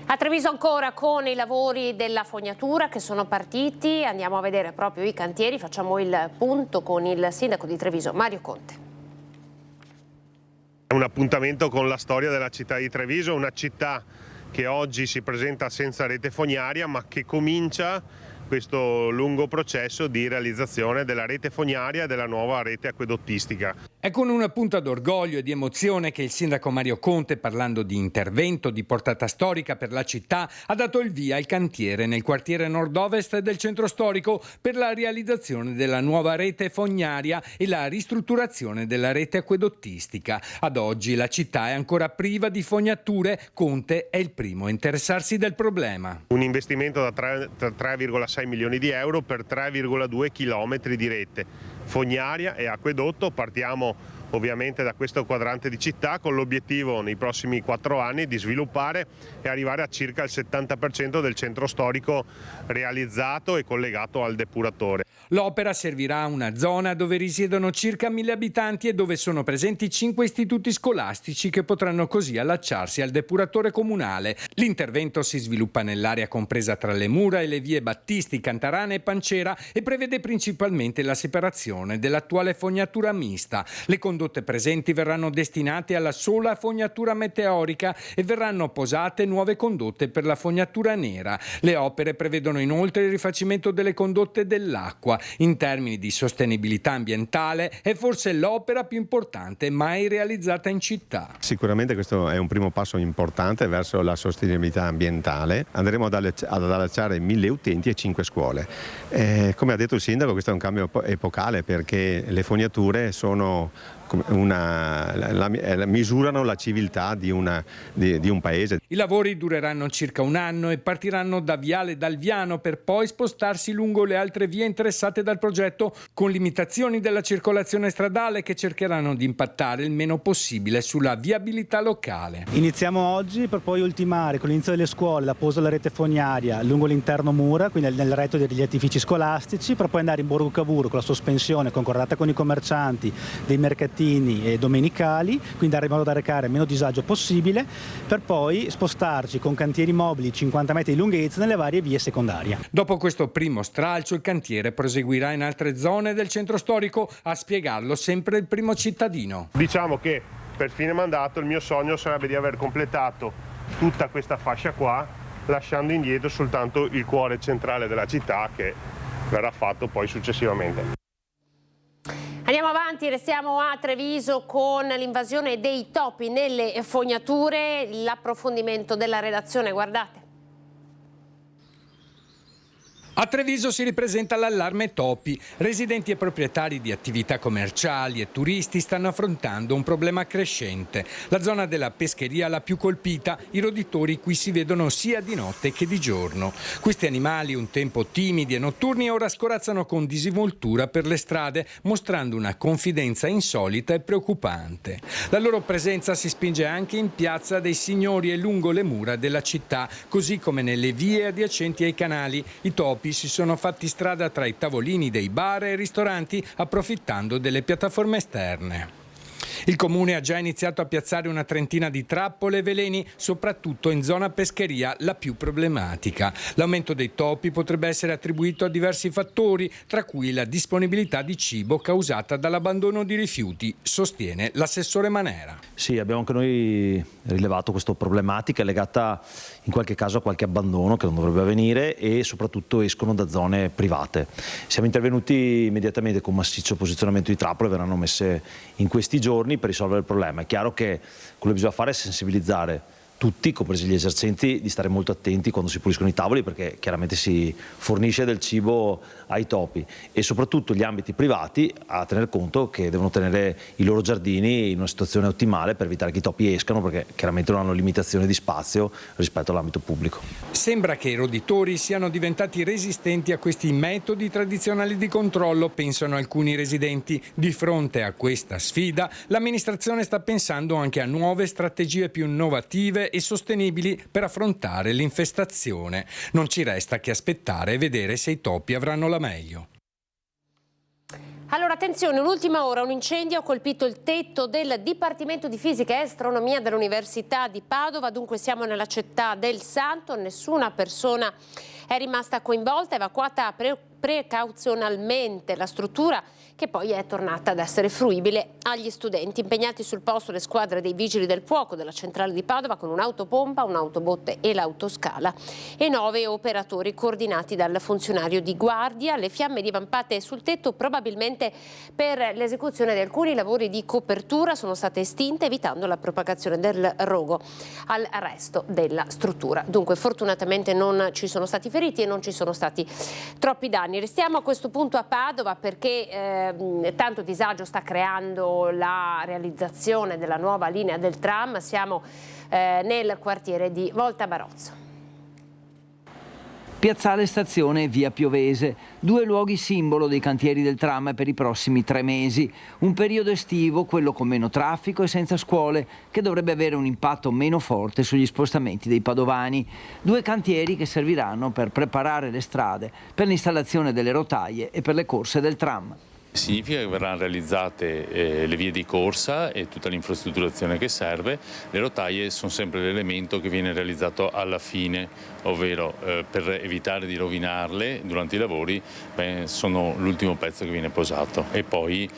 A Treviso ancora con i lavori della fognatura che sono partiti, andiamo a vedere proprio i cantieri, facciamo il punto con il sindaco di Treviso Mario Conte. È un appuntamento con la storia della città di Treviso, una città che oggi si presenta senza rete fognaria ma che comincia questo lungo processo di realizzazione della rete fognaria e della nuova rete acquedottistica. È con una punta d'orgoglio e di emozione che il sindaco Mario Conte, parlando di intervento di portata storica per la città, ha dato il via al cantiere nel quartiere nord-ovest del centro storico per la realizzazione della nuova rete fognaria e la ristrutturazione della rete acquedottistica. Ad oggi la città è ancora priva di fognature. Conte è il primo a interessarsi del problema. Un investimento da 3,6 milioni di euro per 3,2 chilometri di rete fognaria e acquedotto. Partiamo ovviamente da questo quadrante di città con l'obiettivo nei prossimi 4 anni di sviluppare e arrivare a circa il 70% del centro storico realizzato e collegato al depuratore. L'opera servirà a una zona dove risiedono circa 1000 abitanti e dove sono presenti 5 istituti scolastici che potranno così allacciarsi al depuratore comunale. L'intervento si sviluppa nell'area compresa tra le mura e le vie Battisti, Cantarana e Pancera e prevede principalmente la separazione dell'attuale fognatura mista. Le condotte presenti verranno destinate alla sola fognatura meteorica e verranno posate nuove condotte per la fognatura nera. Le opere prevedono inoltre il rifacimento delle condotte dell'acqua. In termini di sostenibilità ambientale è forse l'opera più importante mai realizzata in città. Sicuramente questo è un primo passo importante verso la sostenibilità ambientale. Andremo ad allacciare 1000 utenti e 5 scuole. Come ha detto il sindaco, questo è un cambio epocale perché le fognature sono misurano la civiltà di un paese. I lavori dureranno circa un anno e partiranno da Viale Dalviano per poi spostarsi lungo le altre vie interessate dal progetto, con limitazioni della circolazione stradale che cercheranno di impattare il meno possibile sulla viabilità locale. Iniziamo oggi per poi ultimare con l'inizio delle scuole la posa della rete fognaria lungo l'interno mura, quindi nel retro degli edifici scolastici, per poi andare in Borgo Cavour con la sospensione concordata con i commercianti dei mercatini e domenicali, quindi dare in modo da recare meno disagio possibile, per poi spostarci con cantieri mobili 50 metri di lunghezza nelle varie vie secondarie. Dopo questo primo stralcio il cantiere proseguirà in altre zone del centro storico, a spiegarlo sempre il primo cittadino. Diciamo che per fine mandato il mio sogno sarebbe di aver completato tutta questa fascia qua, lasciando indietro soltanto il cuore centrale della città, che verrà fatto poi successivamente. Andiamo avanti, restiamo a Treviso con l'invasione dei topi nelle fognature, l'approfondimento della redazione, guardate. A Treviso si ripresenta l'allarme topi. Residenti e proprietari di attività commerciali e turisti stanno affrontando un problema crescente. La zona della pescheria la più colpita, i roditori qui si vedono sia di notte che di giorno. Questi animali, un tempo timidi e notturni, ora scorazzano con disinvoltura per le strade, mostrando una confidenza insolita e preoccupante. La loro presenza si spinge anche in Piazza dei Signori e lungo le mura della città, così come nelle vie adiacenti ai canali. I topi si sono fatti strada tra i tavolini dei bar e ristoranti, approfittando delle piattaforme esterne. Il comune ha già iniziato a piazzare una trentina di trappole e veleni, soprattutto in zona pescheria, la più problematica. L'aumento dei topi potrebbe essere attribuito a diversi fattori, tra cui la disponibilità di cibo causata dall'abbandono di rifiuti, sostiene l'assessore Manera. Sì, abbiamo anche noi rilevato questa problematica legata in qualche caso a qualche abbandono che non dovrebbe avvenire, e soprattutto escono da zone private. Siamo intervenuti immediatamente con massiccio posizionamento di trappole, verranno messe in questi giorni per risolvere il problema. È chiaro che quello che bisogna fare è sensibilizzare tutti, compresi gli esercenti, di stare molto attenti quando si puliscono i tavoli, perché chiaramente si fornisce del cibo ai topi, e soprattutto gli ambiti privati a tener conto che devono tenere i loro giardini in una situazione ottimale per evitare che i topi escano, perché chiaramente non hanno limitazione di spazio rispetto all'ambito pubblico. Sembra che i roditori siano diventati resistenti a questi metodi tradizionali di controllo, pensano alcuni residenti. Di fronte a questa sfida, l'amministrazione sta pensando anche a nuove strategie più innovative e sostenibili per affrontare l'infestazione. Non ci resta che aspettare e vedere se i topi avranno la meglio. Allora attenzione, un'ultima ora, un incendio ha colpito il tetto del Dipartimento di Fisica e Astronomia dell'Università di Padova, dunque siamo nella città del Santo, nessuna persona è rimasta coinvolta, evacuata precauzionalmente la struttura, che poi è tornata ad essere fruibile agli studenti. Impegnati sul posto le squadre dei Vigili del Fuoco della centrale di Padova con un'autopompa, un'autobotte e l'autoscala, e 9 operatori coordinati dal funzionario di guardia. Le fiamme divampate sul tetto, probabilmente per l'esecuzione di alcuni lavori di copertura, sono state estinte, evitando la propagazione del rogo al resto della struttura. Dunque fortunatamente non ci sono stati feriti e non ci sono stati troppi danni. Restiamo a questo punto a Padova perché tanto disagio sta creando la realizzazione della nuova linea del tram. Siamo nel quartiere di Volta Barozzo. Piazzale Stazione e Via Piovese, 2 luoghi simbolo dei cantieri del tram per i prossimi 3 mesi. Un periodo estivo, quello con meno traffico e senza scuole, che dovrebbe avere un impatto meno forte sugli spostamenti dei padovani. 2 cantieri che serviranno per preparare le strade per l'installazione delle rotaie e per le corse del tram. Significa che verranno realizzate le vie di corsa e tutta l'infrastrutturazione che serve. Le rotaie sono sempre l'elemento che viene realizzato alla fine, ovvero per evitare di rovinarle durante i lavori, sono l'ultimo pezzo che viene posato, e poi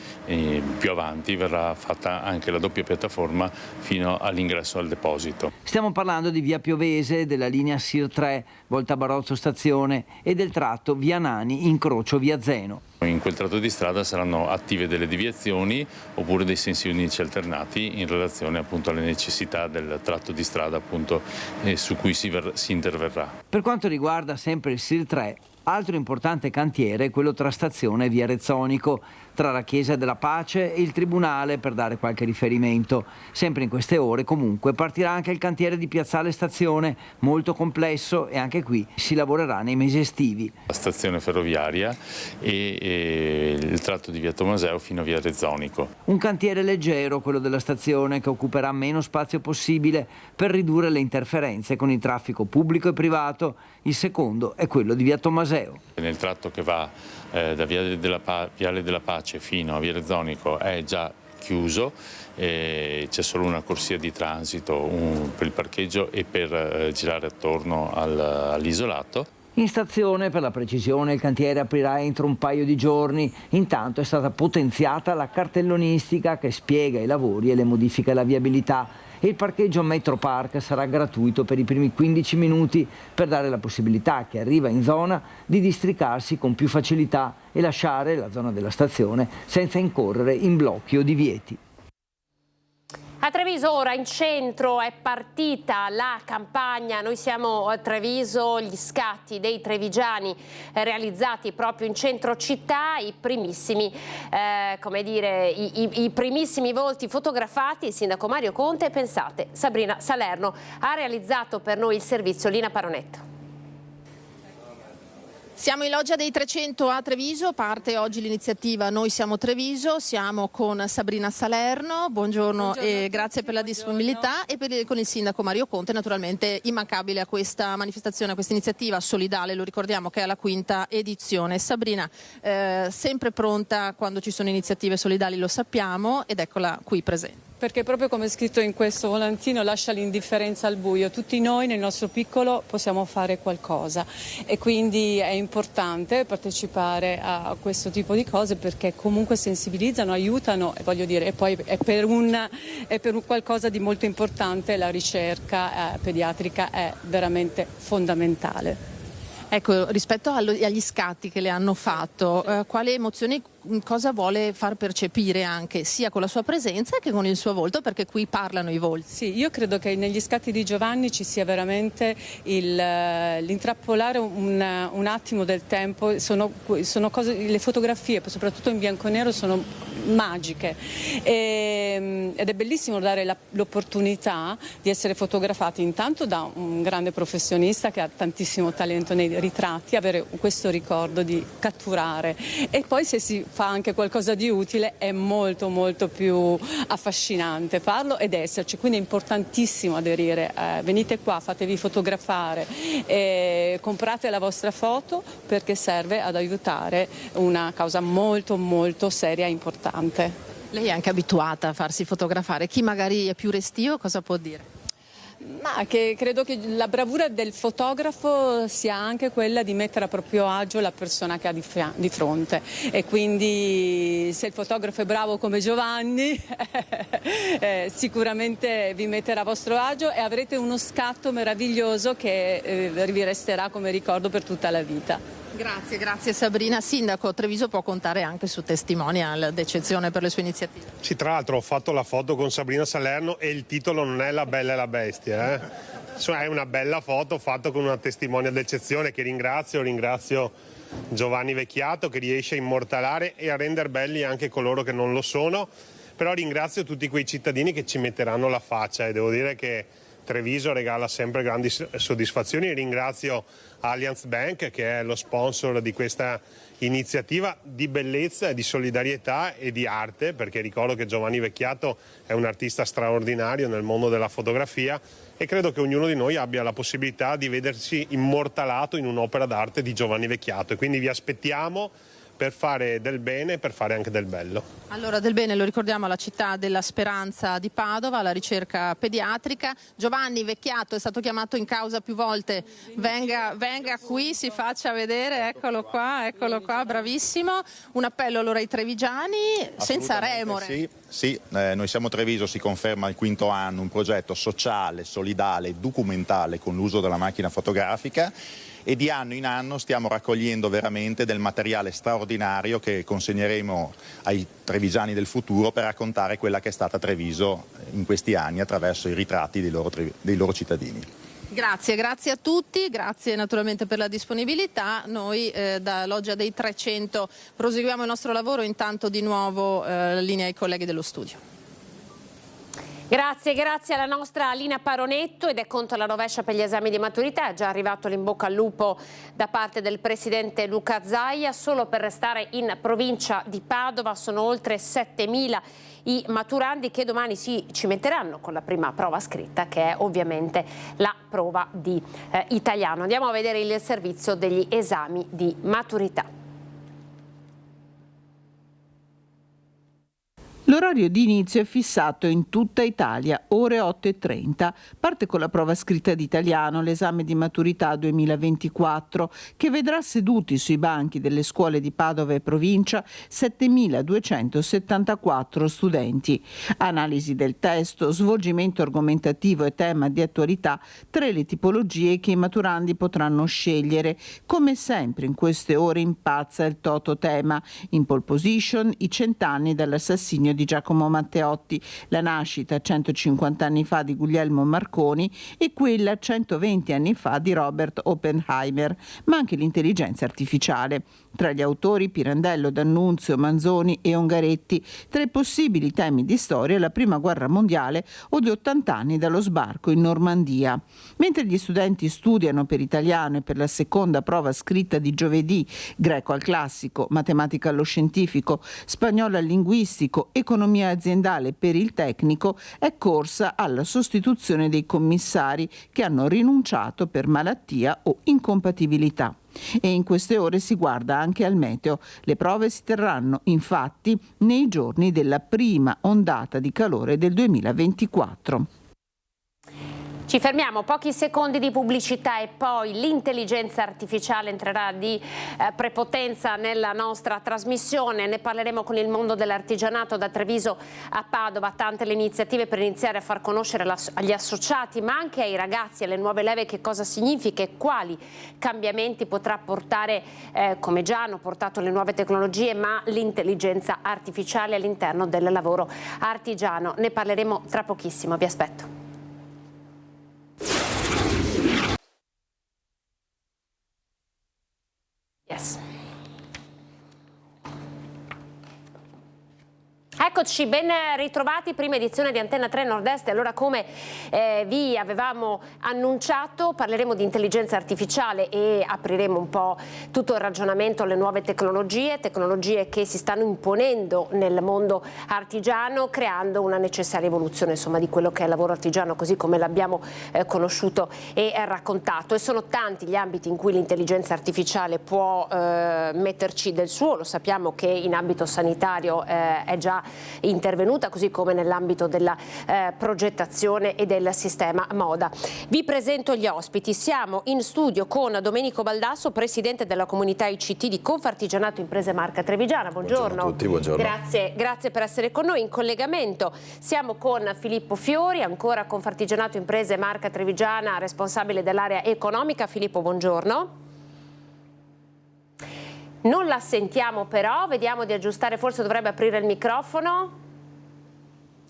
più avanti verrà fatta anche la doppia piattaforma fino all'ingresso al deposito. Stiamo parlando di Via Piovese, della linea SIR 3, Volta Barozzo Stazione, e del tratto Via Nani, incrocio Via Zeno. In quel tratto di strada saranno attive delle deviazioni oppure dei sensi unici alternati in relazione appunto alle necessità del tratto di strada appunto su cui si interverrà. Per quanto riguarda sempre il SIR 3, Altro importante cantiere è quello tra stazione e via Rezzonico, tra la Chiesa della Pace e il Tribunale, per dare qualche riferimento. Sempre in queste ore comunque partirà anche il cantiere di Piazzale Stazione, molto complesso, e anche qui si lavorerà nei mesi estivi. La stazione ferroviaria e il tratto di via Tomaseo fino a via Rezzonico. Un cantiere leggero, quello della stazione, che occuperà meno spazio possibile per ridurre le interferenze con il traffico pubblico e privato. Il secondo è quello di via Tomaseo. Nel tratto che va da Viale della Pace fino a via Rezzonico è già chiuso, c'è solo una corsia di transito per il parcheggio e per girare attorno all'isolato. In stazione, per la precisione, il cantiere aprirà entro un paio di giorni. Intanto è stata potenziata la cartellonistica che spiega i lavori e le modifiche alla viabilità. E il parcheggio Metro Park sarà gratuito per i primi 15 minuti per dare la possibilità a chi arriva in zona di districarsi con più facilità e lasciare la zona della stazione senza incorrere in blocchi o divieti. A Treviso ora in centro è partita la campagna Noi siamo a Treviso, gli scatti dei trevigiani realizzati proprio in centro città, i primissimi, i primissimi volti fotografati. Il sindaco Mario Conte, pensate, Sabrina Salerno ha realizzato per noi il servizio. Lina Paronetto. Siamo in Loggia dei 300 a Treviso, parte oggi l'iniziativa Noi siamo Treviso, siamo con Sabrina Salerno, buongiorno e grazie per la disponibilità, e con il sindaco Mario Conte, naturalmente immancabile a questa manifestazione, a questa iniziativa solidale, lo ricordiamo che è la 5ª edizione. Sabrina, sempre pronta quando ci sono iniziative solidali, lo sappiamo, ed eccola qui presente. Perché proprio come è scritto in questo volantino, lascia l'indifferenza al buio. Tutti noi nel nostro piccolo possiamo fare qualcosa e quindi è importante partecipare a questo tipo di cose perché comunque sensibilizzano, aiutano, e voglio dire, e poi è per un qualcosa di molto importante. La ricerca pediatrica è veramente fondamentale. Ecco, rispetto agli scatti che le hanno fatto, quali emozioni, cosa vuole far percepire anche sia con la sua presenza che con il suo volto, perché qui parlano i volti? Sì, io credo che negli scatti di Giovanni ci sia veramente l'intrappolare un attimo del tempo, sono cose, le fotografie, soprattutto in bianco e nero, sono magiche ed è bellissimo dare l'opportunità di essere fotografati intanto da un grande professionista che ha tantissimo talento nei ritratti, avere questo ricordo di catturare, e poi se si fa anche qualcosa di utile è molto molto più affascinante farlo ed esserci, quindi è importantissimo aderire, venite qua, fatevi fotografare, comprate la vostra foto perché serve ad aiutare una causa molto molto seria e importante. Lei è anche abituata a farsi fotografare, chi magari è più restio cosa può dire? Ma che credo che la bravura del fotografo sia anche quella di mettere a proprio agio la persona che ha di fronte, e quindi se il fotografo è bravo come Giovanni sicuramente vi metterà a vostro agio e avrete uno scatto meraviglioso che vi resterà come ricordo per tutta la vita. Grazie Sabrina. Sindaco, Treviso può contare anche su testimonial d'eccezione per le sue iniziative. Sì, tra l'altro ho fatto la foto con Sabrina Salerno e il titolo non è La Bella e la Bestia, È una bella foto fatta con una testimonial d'eccezione che ringrazio Giovanni Vecchiato, che riesce a immortalare e a rendere belli anche coloro che non lo sono, però ringrazio tutti quei cittadini che ci metteranno la faccia, e devo dire che Treviso regala sempre grandi soddisfazioni. Ringrazio Allianz Bank, che è lo sponsor di questa iniziativa di bellezza, di solidarietà e di arte, perché ricordo che Giovanni Vecchiato è un artista straordinario nel mondo della fotografia, e credo che ognuno di noi abbia la possibilità di vedersi immortalato in un'opera d'arte di Giovanni Vecchiato, e quindi vi aspettiamo per fare del bene e per fare anche del bello. Allora, del bene lo ricordiamo alla città della Speranza di Padova, alla ricerca pediatrica. Giovanni Vecchiato è stato chiamato in causa più volte, venga qui, si faccia vedere, eccolo qua, bravissimo. Un appello allora ai trevigiani, senza remore. Sì, Noi siamo Treviso si conferma il 5º anno, un progetto sociale, solidale, documentale con l'uso della macchina fotografica, e di anno in anno stiamo raccogliendo veramente del materiale straordinario che consegneremo ai trevigiani del futuro per raccontare quella che è stata Treviso in questi anni attraverso i ritratti dei loro cittadini. Grazie a tutti, grazie naturalmente per la disponibilità. Noi da Loggia dei 300 proseguiamo il nostro lavoro, intanto di nuovo la linea ai colleghi dello studio. Grazie alla nostra Lina Paronetto, ed è contro la rovescia per gli esami di maturità. È già arrivato l'in bocca al lupo da parte del presidente Luca Zaia. Solo per restare in provincia di Padova sono oltre 7.000 i maturandi che domani si cimenteranno con la prima prova scritta, che è ovviamente la prova di italiano. Andiamo a vedere il servizio degli esami di maturità. L'orario di inizio è fissato in tutta Italia, ore 8:30. Parte con la prova scritta di italiano, l'esame di maturità 2024, che vedrà seduti sui banchi delle scuole di Padova e provincia 7.274 studenti. Analisi del testo, svolgimento argomentativo e tema di attualità, 3 le tipologie che i maturandi potranno scegliere. Come sempre in queste ore impazza il tototema. In pole position i 100 anni dall'assassinio di Giacomo Matteotti, la nascita 150 anni fa di Guglielmo Marconi e quella 120 anni fa di Robert Oppenheimer, ma anche l'intelligenza artificiale. Tra gli autori Pirandello, D'Annunzio, Manzoni e Ungaretti. Tra i possibili temi di storia la Prima Guerra Mondiale o gli 80 anni dallo sbarco in Normandia. Mentre gli studenti studiano per italiano e per la seconda prova scritta di giovedì, greco al classico, matematica allo scientifico, spagnolo al linguistico, economia aziendale per il tecnico, è corsa alla sostituzione dei commissari che hanno rinunciato per malattia o incompatibilità. E in queste ore si guarda anche al meteo. Le prove si terranno infatti nei giorni della prima ondata di calore del 2024. Ci fermiamo, pochi secondi di pubblicità e poi l'intelligenza artificiale entrerà di prepotenza nella nostra trasmissione. Ne parleremo con il mondo dell'artigianato da Treviso a Padova. Tante le iniziative per iniziare a far conoscere agli associati, ma anche ai ragazzi, alle nuove leve, che cosa significa e quali cambiamenti potrà portare, come già hanno portato le nuove tecnologie, ma l'intelligenza artificiale all'interno del lavoro artigiano. Ne parleremo tra pochissimo, vi aspetto. Yes. Eccoci, ben ritrovati, prima edizione di Antenna 3 Nord-Est. Allora, come vi avevamo annunciato, parleremo di intelligenza artificiale e apriremo un po' tutto il ragionamento alle nuove tecnologie che si stanno imponendo nel mondo artigiano, creando una necessaria evoluzione, insomma, di quello che è il lavoro artigiano così come l'abbiamo conosciuto e raccontato. E sono tanti gli ambiti in cui l'intelligenza artificiale può metterci del suo. Lo sappiamo che in ambito sanitario è già intervenuta, così come nell'ambito della progettazione e del sistema moda. Vi presento gli ospiti. Siamo in studio con Domenico Baldasso, presidente della comunità ICT di Confartigianato Imprese Marca Trevigiana. Buongiorno. Buongiorno a tutti, buongiorno. Grazie per essere con noi. In collegamento siamo con Filippo Fiori, ancora Confartigianato Imprese Marca Trevigiana, responsabile dell'area economica. Filippo, buongiorno. Non la sentiamo però, vediamo di aggiustare, forse dovrebbe aprire il microfono.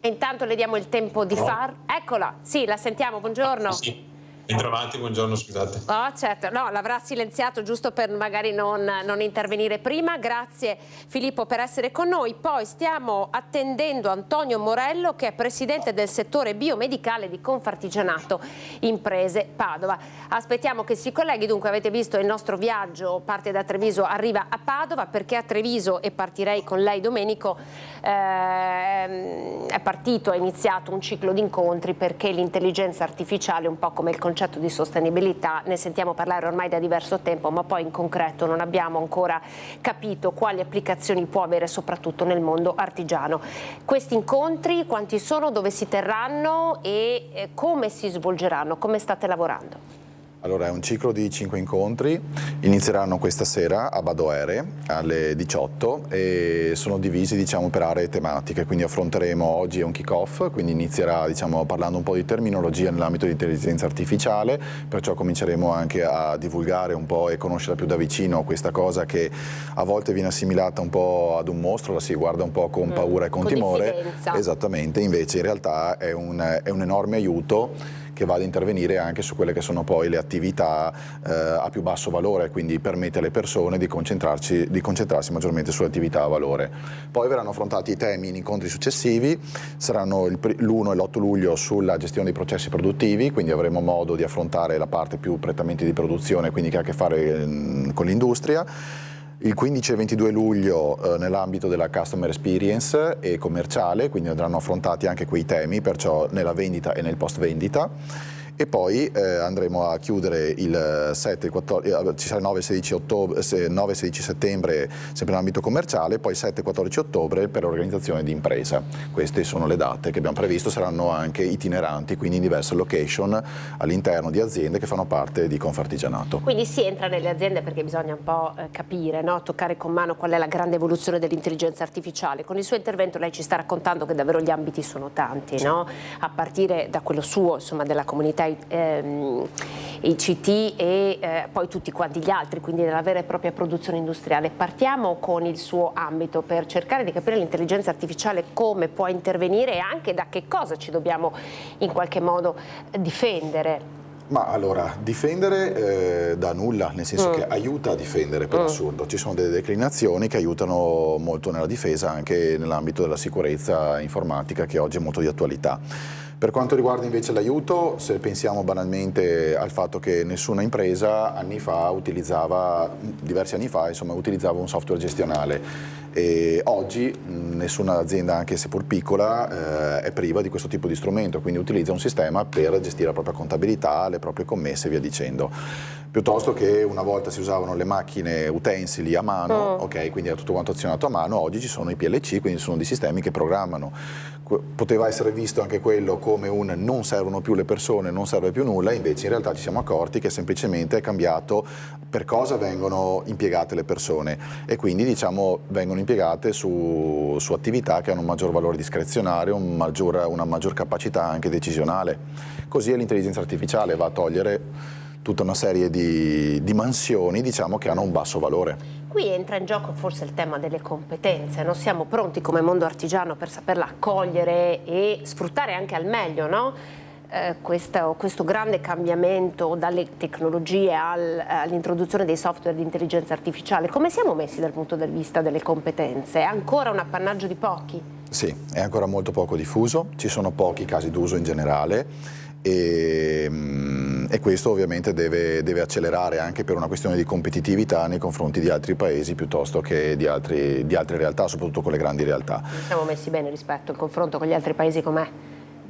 E intanto le diamo il tempo di far. Eccola, sì, la sentiamo, buongiorno. Sì. Bentrovati, buongiorno, scusate. Oh, certo, no, l'avrà silenziato giusto per magari non intervenire prima. Grazie Filippo per essere con noi. Poi stiamo attendendo Antonio Morello, che è presidente del settore biomedicale di Confartigianato Imprese Padova. Aspettiamo che si colleghi. Dunque, avete visto il nostro viaggio parte da Treviso, arriva a Padova, perché a Treviso, e partirei con lei Domenico, è partito, è iniziato un ciclo di incontri, perché l'intelligenza artificiale, un po' come il concetto di sostenibilità, ne sentiamo parlare ormai da diverso tempo, ma poi in concreto non abbiamo ancora capito quali applicazioni può avere soprattutto nel mondo artigiano. Questi incontri quanti sono, dove si terranno e come si svolgeranno, come state lavorando? Allora, è un ciclo di 5 incontri, inizieranno questa sera a Badoere alle 18 e sono divisi, diciamo, per aree tematiche, quindi affronteremo, oggi è un kick-off, quindi inizierà, diciamo, parlando un po' di terminologia nell'ambito di intelligenza artificiale, perciò cominceremo anche a divulgare un po' e conoscere più da vicino questa cosa che a volte viene assimilata un po' ad un mostro, la si guarda un po' con paura e con timore. Diffidenza. Esattamente, invece in realtà è un enorme aiuto che va ad intervenire anche su quelle che sono poi le attività a più basso valore, quindi permette alle persone di concentrarsi maggiormente sulle attività a valore. Poi verranno affrontati i temi in incontri successivi, saranno l'1 e l'8 luglio sulla gestione dei processi produttivi, quindi avremo modo di affrontare la parte più prettamente di produzione, quindi che ha a che fare con l'industria. Il 15 e 22 luglio nell'ambito della customer experience e commerciale, quindi andranno affrontati anche quei temi, perciò nella vendita e nel post vendita. E poi andremo a chiudere il 7, 14, ci sarà 9-16 settembre sempre in ambito commerciale, poi 7-14 ottobre per l'organizzazione di impresa. Queste sono le date che abbiamo previsto, saranno anche itineranti, quindi in diverse location all'interno di aziende che fanno parte di Confartigianato. Quindi si entra nelle aziende perché bisogna un po' capire, no? Toccare con mano qual è la grande evoluzione dell'intelligenza artificiale. Con il suo intervento lei ci sta raccontando che davvero gli ambiti sono tanti, sì, no? A partire da quello suo, insomma, della comunità ICT e poi tutti quanti gli altri, quindi della vera e propria produzione industriale. Partiamo con il suo ambito per cercare di capire l'intelligenza artificiale come può intervenire e anche da che cosa ci dobbiamo in qualche modo difendere. Ma allora, difendere da nulla, nel senso che aiuta a difendere per assurdo. Ci sono delle declinazioni che aiutano molto nella difesa anche nell'ambito della sicurezza informatica, che oggi è molto di attualità. Per quanto riguarda invece l'aiuto, se pensiamo banalmente al fatto che nessuna impresa diversi anni fa, insomma, utilizzava un software gestionale. E oggi nessuna azienda, anche seppur piccola, è priva di questo tipo di strumento, quindi utilizza un sistema per gestire la propria contabilità, le proprie commesse e via dicendo. Piuttosto che una volta si usavano le macchine utensili a mano, ok, quindi era tutto quanto azionato a mano, oggi ci sono i PLC, quindi sono dei sistemi che programmano. Poteva essere visto anche quello come un non servono più le persone, non serve più nulla, invece in realtà ci siamo accorti che semplicemente è cambiato per cosa vengono impiegate le persone e quindi diciamo vengono impiegate su attività che hanno un maggior valore discrezionario, una maggior capacità anche decisionale. Così l'intelligenza artificiale va a togliere tutta una serie di mansioni, diciamo, che hanno un basso valore. Qui entra in gioco forse il tema delle competenze, non siamo pronti come mondo artigiano per saperla accogliere e sfruttare anche al meglio, no? Questo grande cambiamento dalle tecnologie all'introduzione dei software di intelligenza artificiale. Come siamo messi dal punto di vista delle competenze? È ancora un appannaggio di pochi? Sì, è ancora molto poco diffuso, ci sono pochi casi d'uso in generale. E questo ovviamente deve accelerare anche per una questione di competitività nei confronti di altri paesi piuttosto che di altre realtà, soprattutto con le grandi realtà. Siamo messi bene rispetto al confronto con gli altri paesi com'è?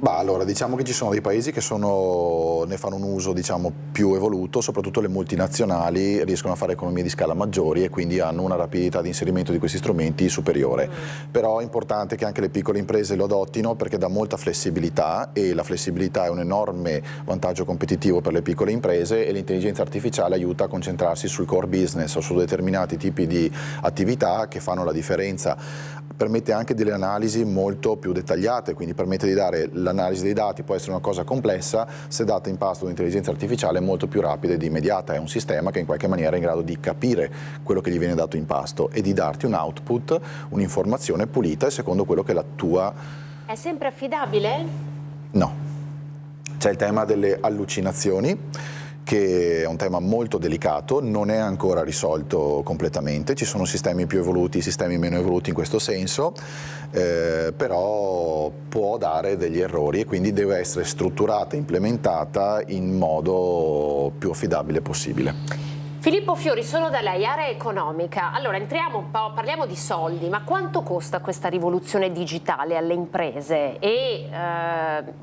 Bah, allora, diciamo che ci sono dei paesi che ne fanno un uso, diciamo, più evoluto, soprattutto le multinazionali riescono a fare economie di scala maggiori e quindi hanno una rapidità di inserimento di questi strumenti superiore. Però è importante che anche le piccole imprese lo adottino perché dà molta flessibilità e la flessibilità è un enorme vantaggio competitivo per le piccole imprese e l'intelligenza artificiale aiuta a concentrarsi sul core business o su determinati tipi di attività che fanno la differenza. Permette anche delle analisi molto più dettagliate, quindi permette di dare l'analisi dei dati, può essere una cosa complessa, se data in pasto un'intelligenza artificiale è molto più rapida ed immediata, è un sistema che in qualche maniera è in grado di capire quello che gli viene dato in pasto e di darti un output, un'informazione pulita secondo quello che è la tua... È sempre affidabile? No. C'è il tema delle allucinazioni, che è un tema molto delicato, non è ancora risolto completamente, ci sono sistemi più evoluti, sistemi meno evoluti in questo senso, però può dare degli errori e quindi deve essere strutturata e implementata in modo più affidabile possibile. Filippo Fiori, sono da lei, area economica. Allora, entriamo un po', parliamo di soldi, ma quanto costa questa rivoluzione digitale alle imprese? E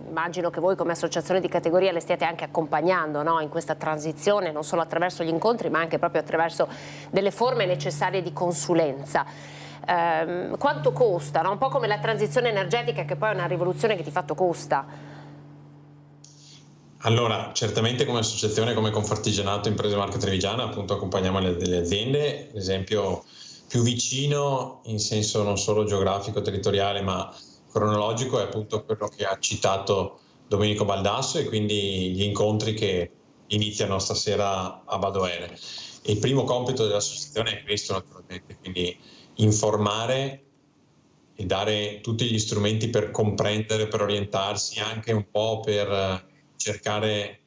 immagino che voi come associazione di categoria le stiate anche accompagnando, no? In questa transizione, non solo attraverso gli incontri, ma anche proprio attraverso delle forme necessarie di consulenza. Quanto costa? No? Un po' come la transizione energetica, che poi è una rivoluzione che di fatto costa. Allora, certamente come associazione, come Confartigianato Imprese Marche Trevigiana, appunto accompagniamo le aziende, l'esempio più vicino in senso non solo geografico, territoriale, ma cronologico è appunto quello che ha citato Domenico Baldasso e quindi gli incontri che iniziano stasera a Badoere. Il primo compito dell'associazione è questo naturalmente, quindi informare e dare tutti gli strumenti per comprendere, per orientarsi, anche un po' per cercare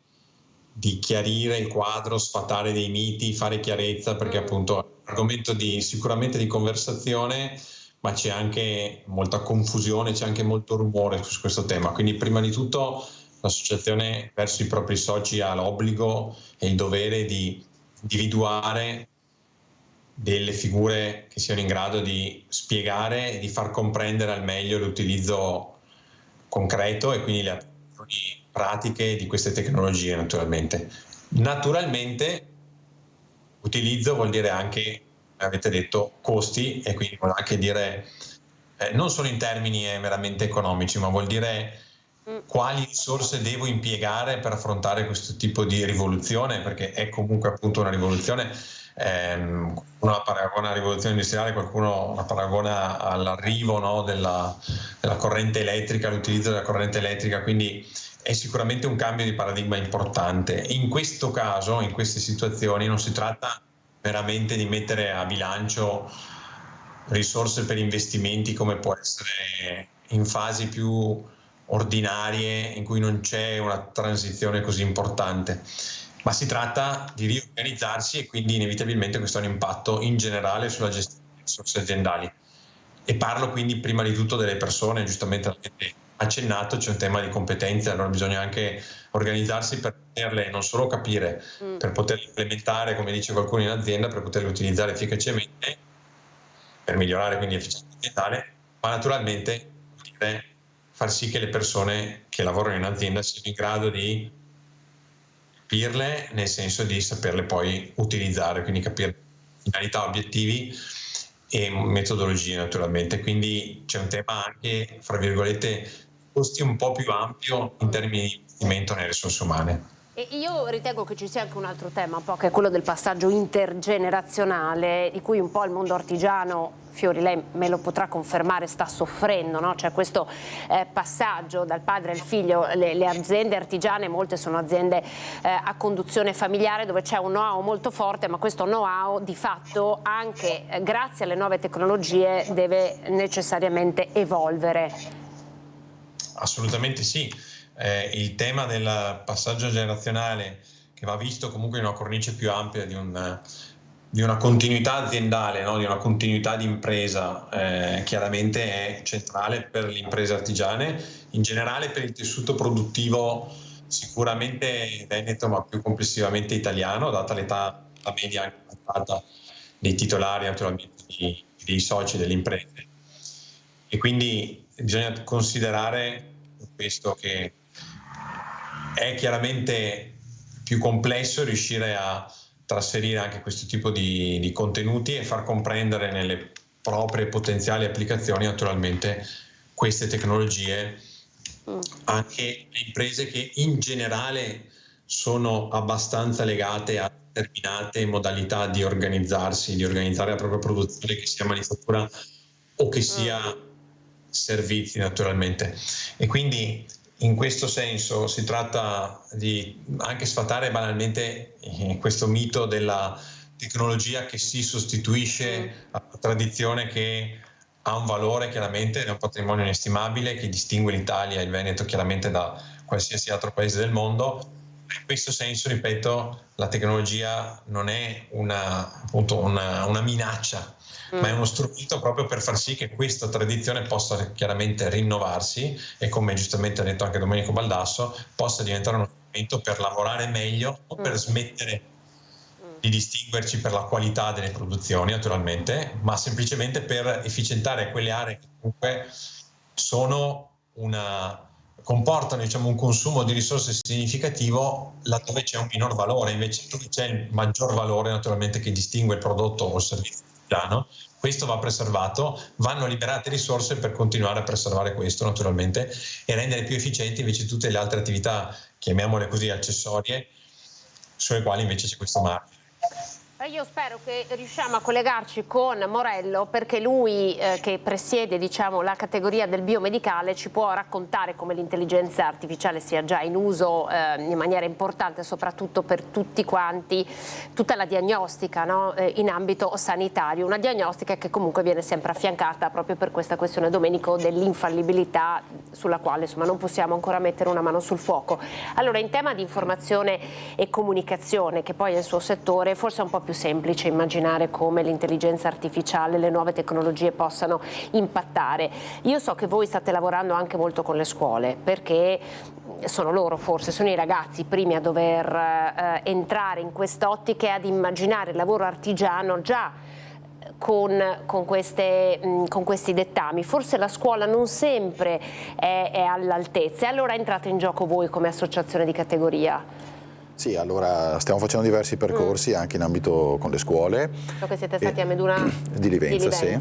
di chiarire il quadro, sfatare dei miti, fare chiarezza, perché appunto è un argomento sicuramente di conversazione, ma c'è anche molta confusione, c'è anche molto rumore su questo tema. Quindi prima di tutto l'associazione verso i propri soci ha l'obbligo e il dovere di individuare delle figure che siano in grado di spiegare e di far comprendere al meglio l'utilizzo concreto e quindi le applicazioni pratiche di queste tecnologie. Naturalmente utilizzo vuol dire anche, avete detto, costi, e quindi vuol anche dire non solo in termini meramente economici, ma vuol dire quali risorse devo impiegare per affrontare questo tipo di rivoluzione, perché è comunque appunto una rivoluzione. Qualcuno la paragona alla rivoluzione industriale, qualcuno la paragona all'arrivo, no, della corrente elettrica, l'utilizzo della corrente elettrica, quindi è sicuramente un cambio di paradigma importante. In questo caso, in queste situazioni, non si tratta veramente di mettere a bilancio risorse per investimenti come può essere in fasi più ordinarie in cui non c'è una transizione così importante, ma si tratta di riorganizzarsi e quindi inevitabilmente questo ha un impatto in generale sulla gestione delle risorse aziendali. E parlo quindi prima di tutto delle persone, giustamente avete accennato, c'è un tema di competenze, allora bisogna anche organizzarsi per poterle non solo capire, per poterle implementare, come dice qualcuno in azienda, per poterle utilizzare efficacemente, per migliorare quindi l'efficienza aziendale, ma naturalmente far sì che le persone che lavorano in azienda siano in grado di capirle, nel senso di saperle poi utilizzare, quindi capire finalità, obiettivi e metodologie naturalmente. Quindi c'è un tema anche, fra virgolette, costi un po' più ampio in termini di investimento nelle risorse umane. E io ritengo che ci sia anche un altro tema, un po' che è quello del passaggio intergenerazionale, di cui un po' il mondo artigiano, Fiori, lei me lo potrà confermare, sta soffrendo, no? Cioè questo passaggio dal padre al figlio. Le aziende artigiane, molte sono aziende a conduzione familiare, dove c'è un know-how molto forte, ma questo know-how di fatto anche grazie alle nuove tecnologie deve necessariamente evolvere. Assolutamente sì. Il tema del passaggio generazionale, che va visto comunque in una cornice più ampia di una continuità aziendale, no? Di una continuità di impresa, chiaramente è centrale per le imprese artigiane, in generale per il tessuto produttivo sicuramente veneto, ma più complessivamente italiano, data l'età media anche avanzata dei titolari, naturalmente dei soci delle imprese. E quindi bisogna considerare questo, che è chiaramente più complesso riuscire a trasferire anche questo tipo di contenuti e far comprendere nelle proprie potenziali applicazioni naturalmente queste tecnologie anche le imprese che in generale sono abbastanza legate a determinate modalità di organizzarsi, di organizzare la propria produzione, che sia manifattura o che sia servizi naturalmente. E quindi in questo senso si tratta di anche sfatare banalmente questo mito della tecnologia che si sostituisce alla tradizione, che ha un valore chiaramente, è un patrimonio inestimabile che distingue l'Italia e il Veneto chiaramente da qualsiasi altro paese del mondo. In questo senso, ripeto, la tecnologia non è una minaccia, ma è uno strumento proprio per far sì che questa tradizione possa chiaramente rinnovarsi e, come giustamente ha detto anche Domenico Baldasso, possa diventare uno strumento per lavorare meglio, non per smettere di distinguerci per la qualità delle produzioni naturalmente, ma semplicemente per efficientare quelle aree che comunque comportano, diciamo, un consumo di risorse significativo laddove c'è un minor valore, invece dove c'è il maggior valore naturalmente che distingue il prodotto o il servizio italiano. Questo va preservato, vanno liberate risorse per continuare a preservare questo naturalmente e rendere più efficienti invece tutte le altre attività, chiamiamole così, accessorie, sulle quali invece c'è questo margine. Io spero che riusciamo a collegarci con Morello, perché lui che presiede la categoria del biomedicale ci può raccontare come l'intelligenza artificiale sia già in uso in maniera importante, soprattutto per tutti quanti, tutta la diagnostica, no? In ambito sanitario, una diagnostica che comunque viene sempre affiancata proprio per questa questione, Domenico, dell'infallibilità, sulla quale non possiamo ancora mettere una mano sul fuoco. Allora, in tema di informazione e comunicazione, che poi è il suo settore, forse è un po' più semplice immaginare come l'intelligenza artificiale, le nuove tecnologie possano impattare. Io so che voi state lavorando anche molto con le scuole, perché sono loro, forse sono i ragazzi i primi a dover entrare in quest'ottica e ad immaginare il lavoro artigiano già con questi dettami. Forse la scuola non sempre è all'altezza, e allora entrate in gioco voi come associazione di categoria. Sì, allora stiamo facendo diversi percorsi anche in ambito con le scuole. So che siete stati a Meduna di Livenza. Sì.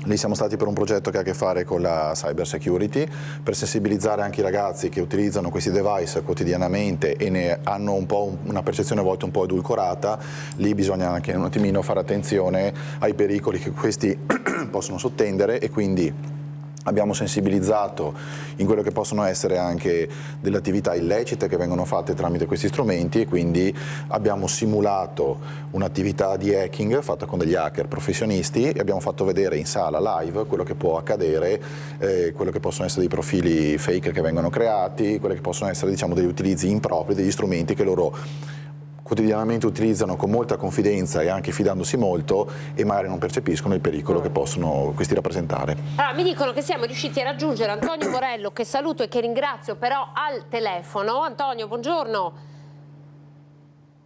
Lì siamo stati per un progetto che ha a che fare con la cyber security, per sensibilizzare anche i ragazzi che utilizzano questi device quotidianamente e ne hanno un po' una percezione a volte un po' edulcorata. Lì bisogna anche un attimino fare attenzione ai pericoli che questi possono sottendere, e quindi abbiamo sensibilizzato in quello che possono essere anche delle attività illecite che vengono fatte tramite questi strumenti, e quindi abbiamo simulato un'attività di hacking fatta con degli hacker professionisti e abbiamo fatto vedere in sala live quello che può accadere, quello che possono essere dei profili fake che vengono creati, quelli che possono essere degli utilizzi impropri degli strumenti che loro quotidianamente utilizzano con molta confidenza e anche fidandosi molto, e magari non percepiscono il pericolo che possono questi rappresentare. Allora, mi dicono che siamo riusciti a raggiungere Antonio Morello, che saluto e che ringrazio, però al telefono. Antonio, buongiorno.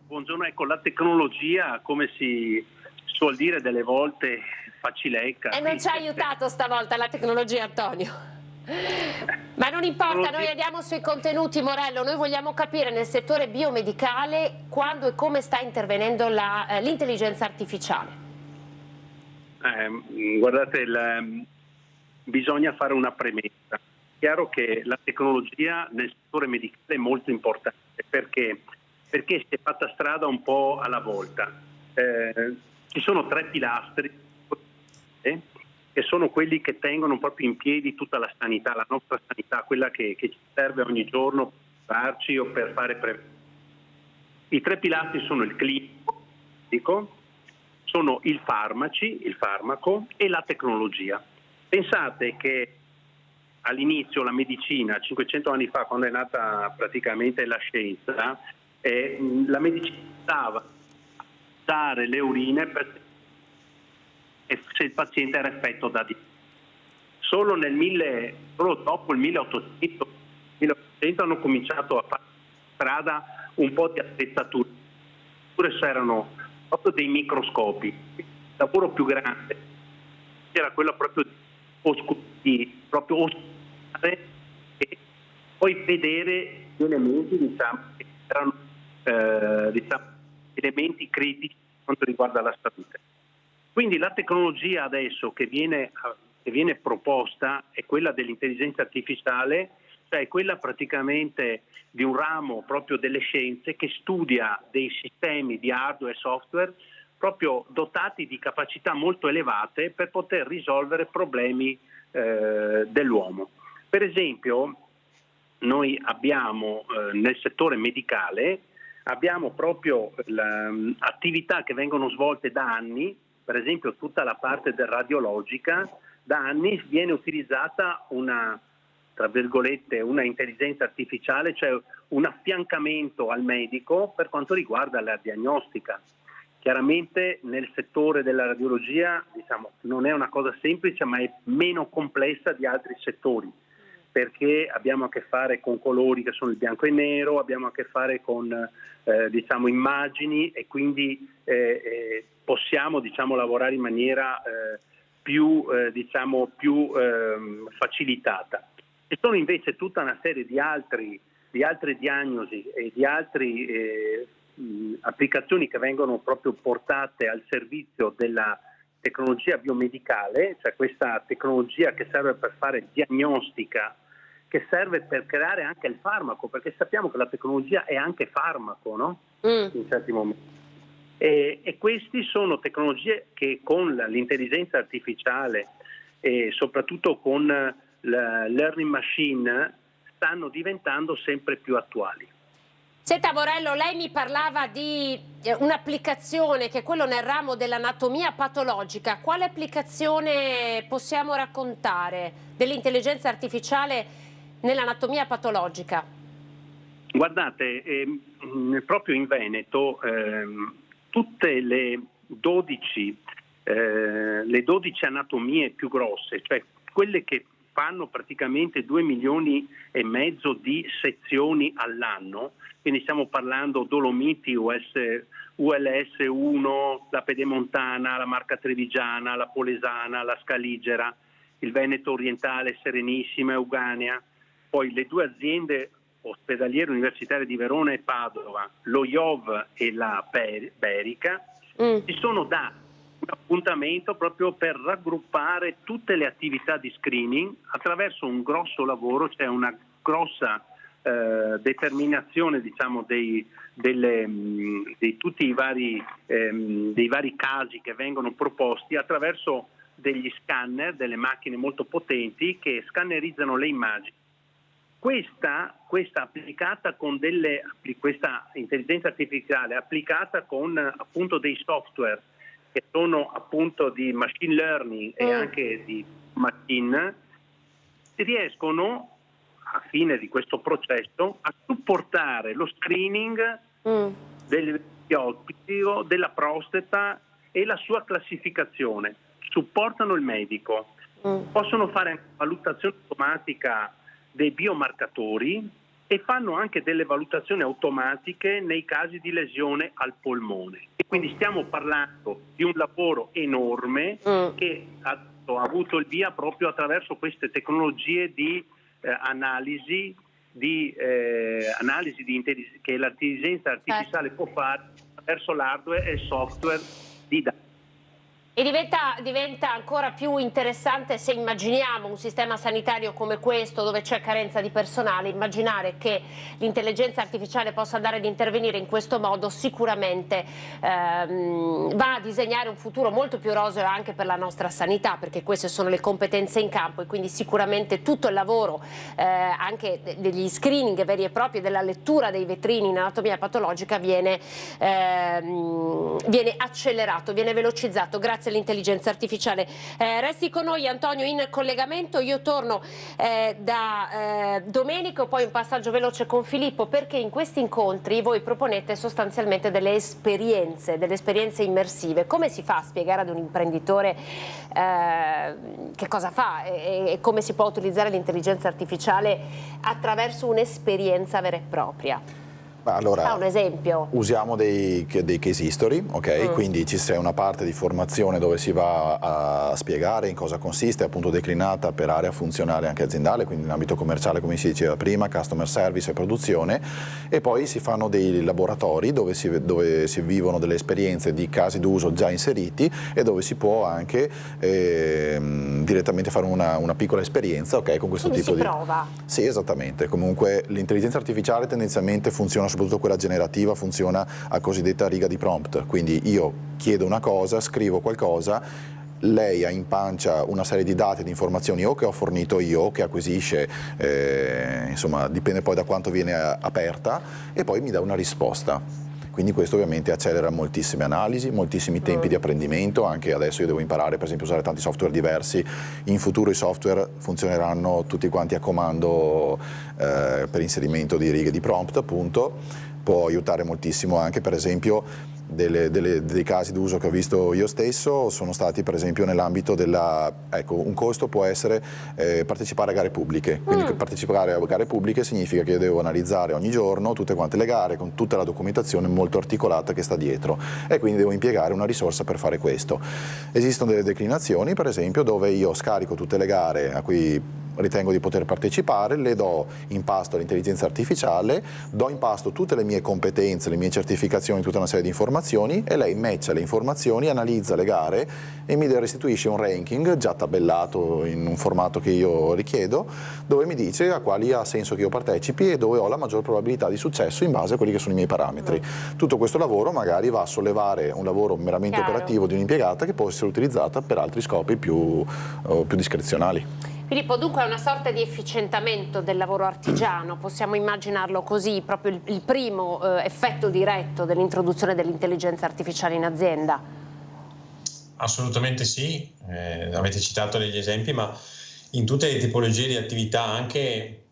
Buongiorno, ecco, la tecnologia, come si suol dire delle volte, facilecca. E non ci ha aiutato stavolta la tecnologia, Antonio. Ma non importa, noi andiamo sui contenuti, Morello. Noi vogliamo capire nel settore biomedicale quando e come sta intervenendo l'intelligenza artificiale. Guardate, bisogna fare una premessa. È chiaro che la tecnologia nel settore medicale è molto importante, perché si è fatta strada un po' alla volta. Ci sono 3 pilastri che sono quelli che tengono proprio in piedi tutta la sanità, la nostra sanità, quella che ci serve ogni giorno per farci o per fare prevenzione. I 3 pilastri sono il clinico, sono il farmaco e la tecnologia. Pensate che all'inizio la medicina, 500 anni fa, quando è nata praticamente la scienza, la medicina stava a dare le urine se il paziente era affetto da diabete. Solo dopo il 1800 hanno cominciato a fare strada un po' di attrezzature. C'erano proprio dei microscopi. Il lavoro più grande era quello proprio di oscurare e poi vedere gli elementi, che erano elementi critici per quanto riguarda la salute. Quindi la tecnologia adesso che viene proposta è quella dell'intelligenza artificiale, cioè quella praticamente di un ramo proprio delle scienze che studia dei sistemi di hardware e software proprio dotati di capacità molto elevate per poter risolvere problemi dell'uomo. Per esempio, noi abbiamo nel settore medicale proprio attività che vengono svolte da anni. Per esempio, tutta la parte radiologica, da anni viene utilizzata una intelligenza artificiale, cioè un affiancamento al medico per quanto riguarda la diagnostica. Chiaramente nel settore della radiologia non è una cosa semplice, ma è meno complessa di altri settori, perché abbiamo a che fare con colori che sono il bianco e nero, abbiamo a che fare con immagini, e quindi possiamo lavorare in maniera più facilitata. Ci sono invece tutta una serie di altre diagnosi e di altre applicazioni che vengono proprio portate al servizio della tecnologia biomedicale, cioè questa tecnologia che serve per fare diagnostica, che serve per creare anche il farmaco, perché sappiamo che la tecnologia è anche farmaco, no? In certi momenti. E questi sono tecnologie che con l'intelligenza artificiale e soprattutto con la learning machine stanno diventando sempre più attuali. Senta Borello, lei mi parlava di un'applicazione che è quello nel ramo dell'anatomia patologica. Quale applicazione possiamo raccontare dell'intelligenza artificiale nell'anatomia patologica? Guardate, proprio in Veneto tutte le 12 anatomie più grosse, cioè quelle che fanno praticamente 2,5 milioni di sezioni all'anno, quindi stiamo parlando Dolomiti, ULS1, la Pedemontana, la Marca Trevigiana, la Polesana, la Scaligera, il Veneto Orientale, Serenissima, Euganea, poi le 2 aziende ospedaliere universitarie di Verona e Padova, lo IOV e la Berica, si sono dati un appuntamento proprio per raggruppare tutte le attività di screening attraverso un grosso lavoro, c'è una grossa determinazione, diciamo, di tutti i vari casi che vengono proposti attraverso degli scanner, delle macchine molto potenti che scannerizzano le immagini. Questa applicata con questa intelligenza artificiale applicata con appunto dei software che sono appunto di machine learning e anche di machine, riescono a fine di questo processo a supportare lo screening del biopsico, della prostata e la sua classificazione, supportano il medico, possono fare anche valutazione automatica dei biomarcatori e fanno anche delle valutazioni automatiche nei casi di lesione al polmone. E quindi stiamo parlando di un lavoro enorme che ha avuto il via proprio attraverso queste tecnologie di analisi che l'intelligenza artificiale può fare attraverso l'hardware e il software di dati. E diventa ancora più interessante se immaginiamo un sistema sanitario come questo dove c'è carenza di personale, immaginare che l'intelligenza artificiale possa andare ad intervenire in questo modo sicuramente va a disegnare un futuro molto più roseo anche per la nostra sanità, perché queste sono le competenze in campo e quindi sicuramente tutto il lavoro anche degli screening veri e propri, della lettura dei vetrini in anatomia patologica viene accelerato, viene velocizzato grazie all'intelligenza artificiale. Resti con noi Antonio in collegamento, io torno da Domenico, poi un passaggio veloce con Filippo, perché in questi incontri voi proponete sostanzialmente delle esperienze immersive. Come si fa a spiegare ad un imprenditore che cosa fa e come si può utilizzare l'intelligenza artificiale attraverso un'esperienza vera e propria? Allora, un esempio. Usiamo dei case history, ok? Quindi ci sia una parte di formazione dove si va a spiegare in cosa consiste, appunto declinata per area funzionale anche aziendale, quindi in ambito commerciale come si diceva prima, customer service e produzione, e poi si fanno dei laboratori dove si vivono delle esperienze di casi d'uso già inseriti e dove si può anche direttamente fare una piccola esperienza, ok? Con questo quindi tipo si prova. Sì, esattamente. Comunque l'intelligenza artificiale tendenzialmente funziona, soprattutto quella generativa, funziona a cosiddetta riga di prompt, quindi io chiedo una cosa, scrivo qualcosa, lei ha in pancia una serie di dati e di informazioni o che ho fornito io o che acquisisce, insomma dipende poi da quanto viene aperta, e poi mi dà una risposta. Quindi questo ovviamente accelera moltissime analisi, moltissimi tempi di apprendimento. Anche adesso io devo imparare per esempio a usare tanti software diversi, in futuro i software funzioneranno tutti quanti a comando per inserimento di righe di prompt, appunto. Può aiutare moltissimo anche per esempio dei casi d'uso che ho visto io stesso sono stati per esempio nell'ambito un costo può essere partecipare a gare pubbliche, quindi partecipare a gare pubbliche significa che io devo analizzare ogni giorno tutte quante le gare con tutta la documentazione molto articolata che sta dietro, e quindi devo impiegare una risorsa per fare questo. Esistono delle declinazioni per esempio dove io scarico tutte le gare a cui ritengo di poter partecipare, le do in pasto all'intelligenza artificiale, do in pasto tutte le mie competenze, le mie certificazioni, tutta una serie di informazioni, informazioni e lei matcha le informazioni, analizza le gare e mi restituisce un ranking già tabellato in un formato che io richiedo, dove mi dice a quali ha senso che io partecipi e dove ho la maggior probabilità di successo in base a quelli che sono i miei parametri. Tutto questo lavoro magari va a sollevare un lavoro meramente operativo di un'impiegata che può essere utilizzata per altri scopi più discrezionali. Filippo, dunque è una sorta di efficientamento del lavoro artigiano, possiamo immaginarlo così, proprio il primo effetto diretto dell'introduzione dell'intelligenza artificiale in azienda? Assolutamente sì, avete citato degli esempi, ma in tutte le tipologie di attività, anche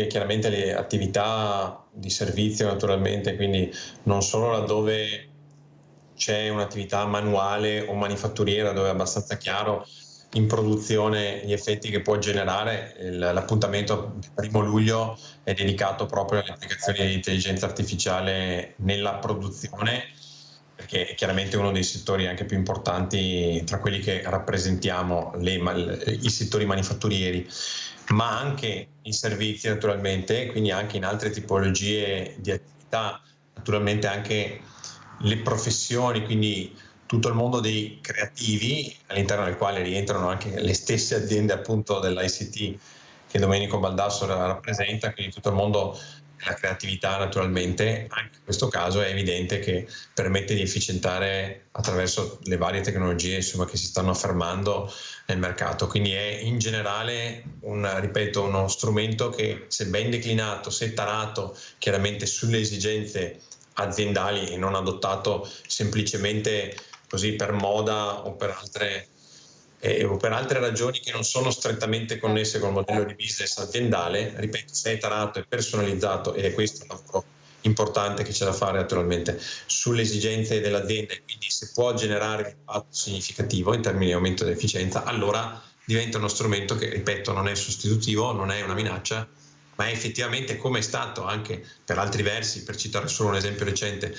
chiaramente le attività di servizio naturalmente, quindi non solo laddove c'è un'attività manuale o manifatturiera dove è abbastanza chiaro in produzione gli effetti che può generare. L'appuntamento del 1° luglio è dedicato proprio alle applicazioni dell'intelligenza artificiale nella produzione, perché è chiaramente uno dei settori anche più importanti tra quelli che rappresentiamo, i settori manifatturieri, ma anche i servizi naturalmente, quindi anche in altre tipologie di attività, naturalmente anche le professioni, quindi tutto il mondo dei creativi, all'interno del quale rientrano anche le stesse aziende appunto dell'ICT che Domenico Baldasso rappresenta, quindi tutto il mondo della creatività naturalmente. Anche in questo caso è evidente che permette di efficientare attraverso le varie tecnologie che si stanno affermando nel mercato, quindi è in generale uno strumento che, se ben declinato, se tarato chiaramente sulle esigenze aziendali e non adottato semplicemente così per moda o per altre ragioni che non sono strettamente connesse col modello di business aziendale, ripeto, se è tarato e personalizzato, ed è questo il lavoro importante che c'è da fare naturalmente sulle esigenze dell'azienda, e quindi se può generare un impatto significativo in termini di aumento dell'efficienza, allora diventa uno strumento che, ripeto, non è sostitutivo, non è una minaccia, ma è effettivamente, come è stato anche per altri versi, per citare solo un esempio recente,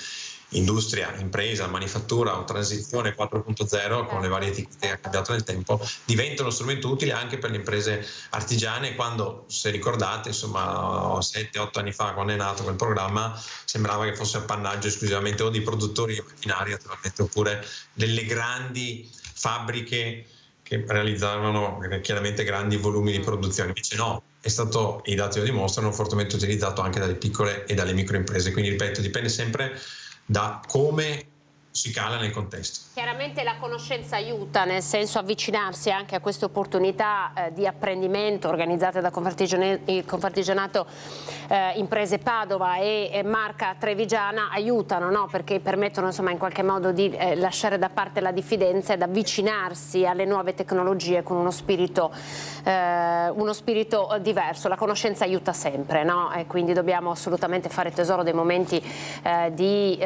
industria, impresa, manifattura o transizione 4.0, con le varie etichette che ha cambiato nel tempo, diventa uno strumento utile anche per le imprese artigiane, quando, se ricordate, 7-8 anni fa, quando è nato quel programma, sembrava che fosse appannaggio esclusivamente o dei produttori di macchinari, naturalmente, oppure delle grandi fabbriche che realizzavano chiaramente grandi volumi di produzione. Invece no, è stato, i dati lo dimostrano, fortemente utilizzato anche dalle piccole e dalle microimprese. Quindi, ripeto, dipende sempre da come si cala nel contesto. Chiaramente la conoscenza aiuta, nel senso avvicinarsi anche a queste opportunità di apprendimento organizzate da Confartigianato Imprese Padova e Marca Trevigiana aiutano, no? Perché permettono in qualche modo di lasciare da parte la diffidenza ed avvicinarsi alle nuove tecnologie con uno spirito diverso. La conoscenza aiuta sempre, no? E quindi dobbiamo assolutamente fare tesoro dei momenti di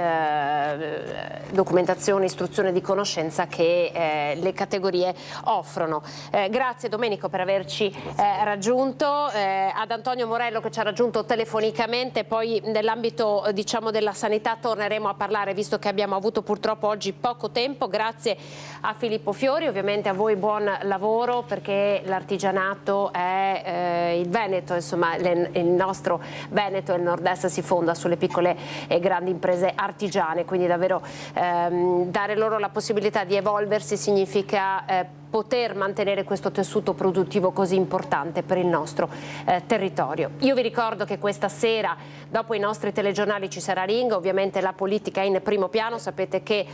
documentazione, istruzione, di conoscenza che le categorie offrono. Grazie Domenico per averci raggiunto, ad Antonio Morello che ci ha raggiunto telefonicamente. Poi nell'ambito della sanità torneremo a parlare, visto che abbiamo avuto purtroppo oggi poco tempo. Grazie a Filippo Fiori, ovviamente a voi buon lavoro, perché l'artigianato è il Veneto, il nostro Veneto e il nord-est si fonda sulle piccole e grandi imprese artigiane, quindi davvero dare loro la possibilità di evolversi significa poter mantenere questo tessuto produttivo così importante per il nostro territorio. Io vi ricordo che questa sera, dopo i nostri telegiornali, ci sarà Ring, ovviamente la politica è in primo piano. Sapete che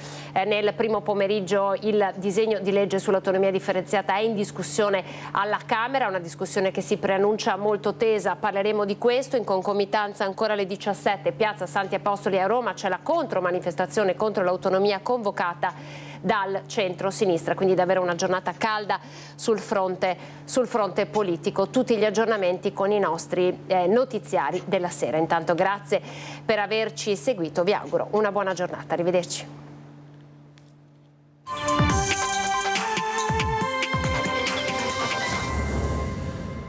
nel primo pomeriggio il disegno di legge sull'autonomia differenziata è in discussione alla Camera, una discussione che si preannuncia molto tesa. Parleremo di questo. In concomitanza, ancora alle 17, Piazza Santi Apostoli a Roma, c'è la contromanifestazione contro l'autonomia convocata dal centro-sinistra, quindi davvero una giornata calda sul fronte politico. Tutti gli aggiornamenti con i nostri notiziari della sera. Intanto grazie per averci seguito, vi auguro una buona giornata, arrivederci.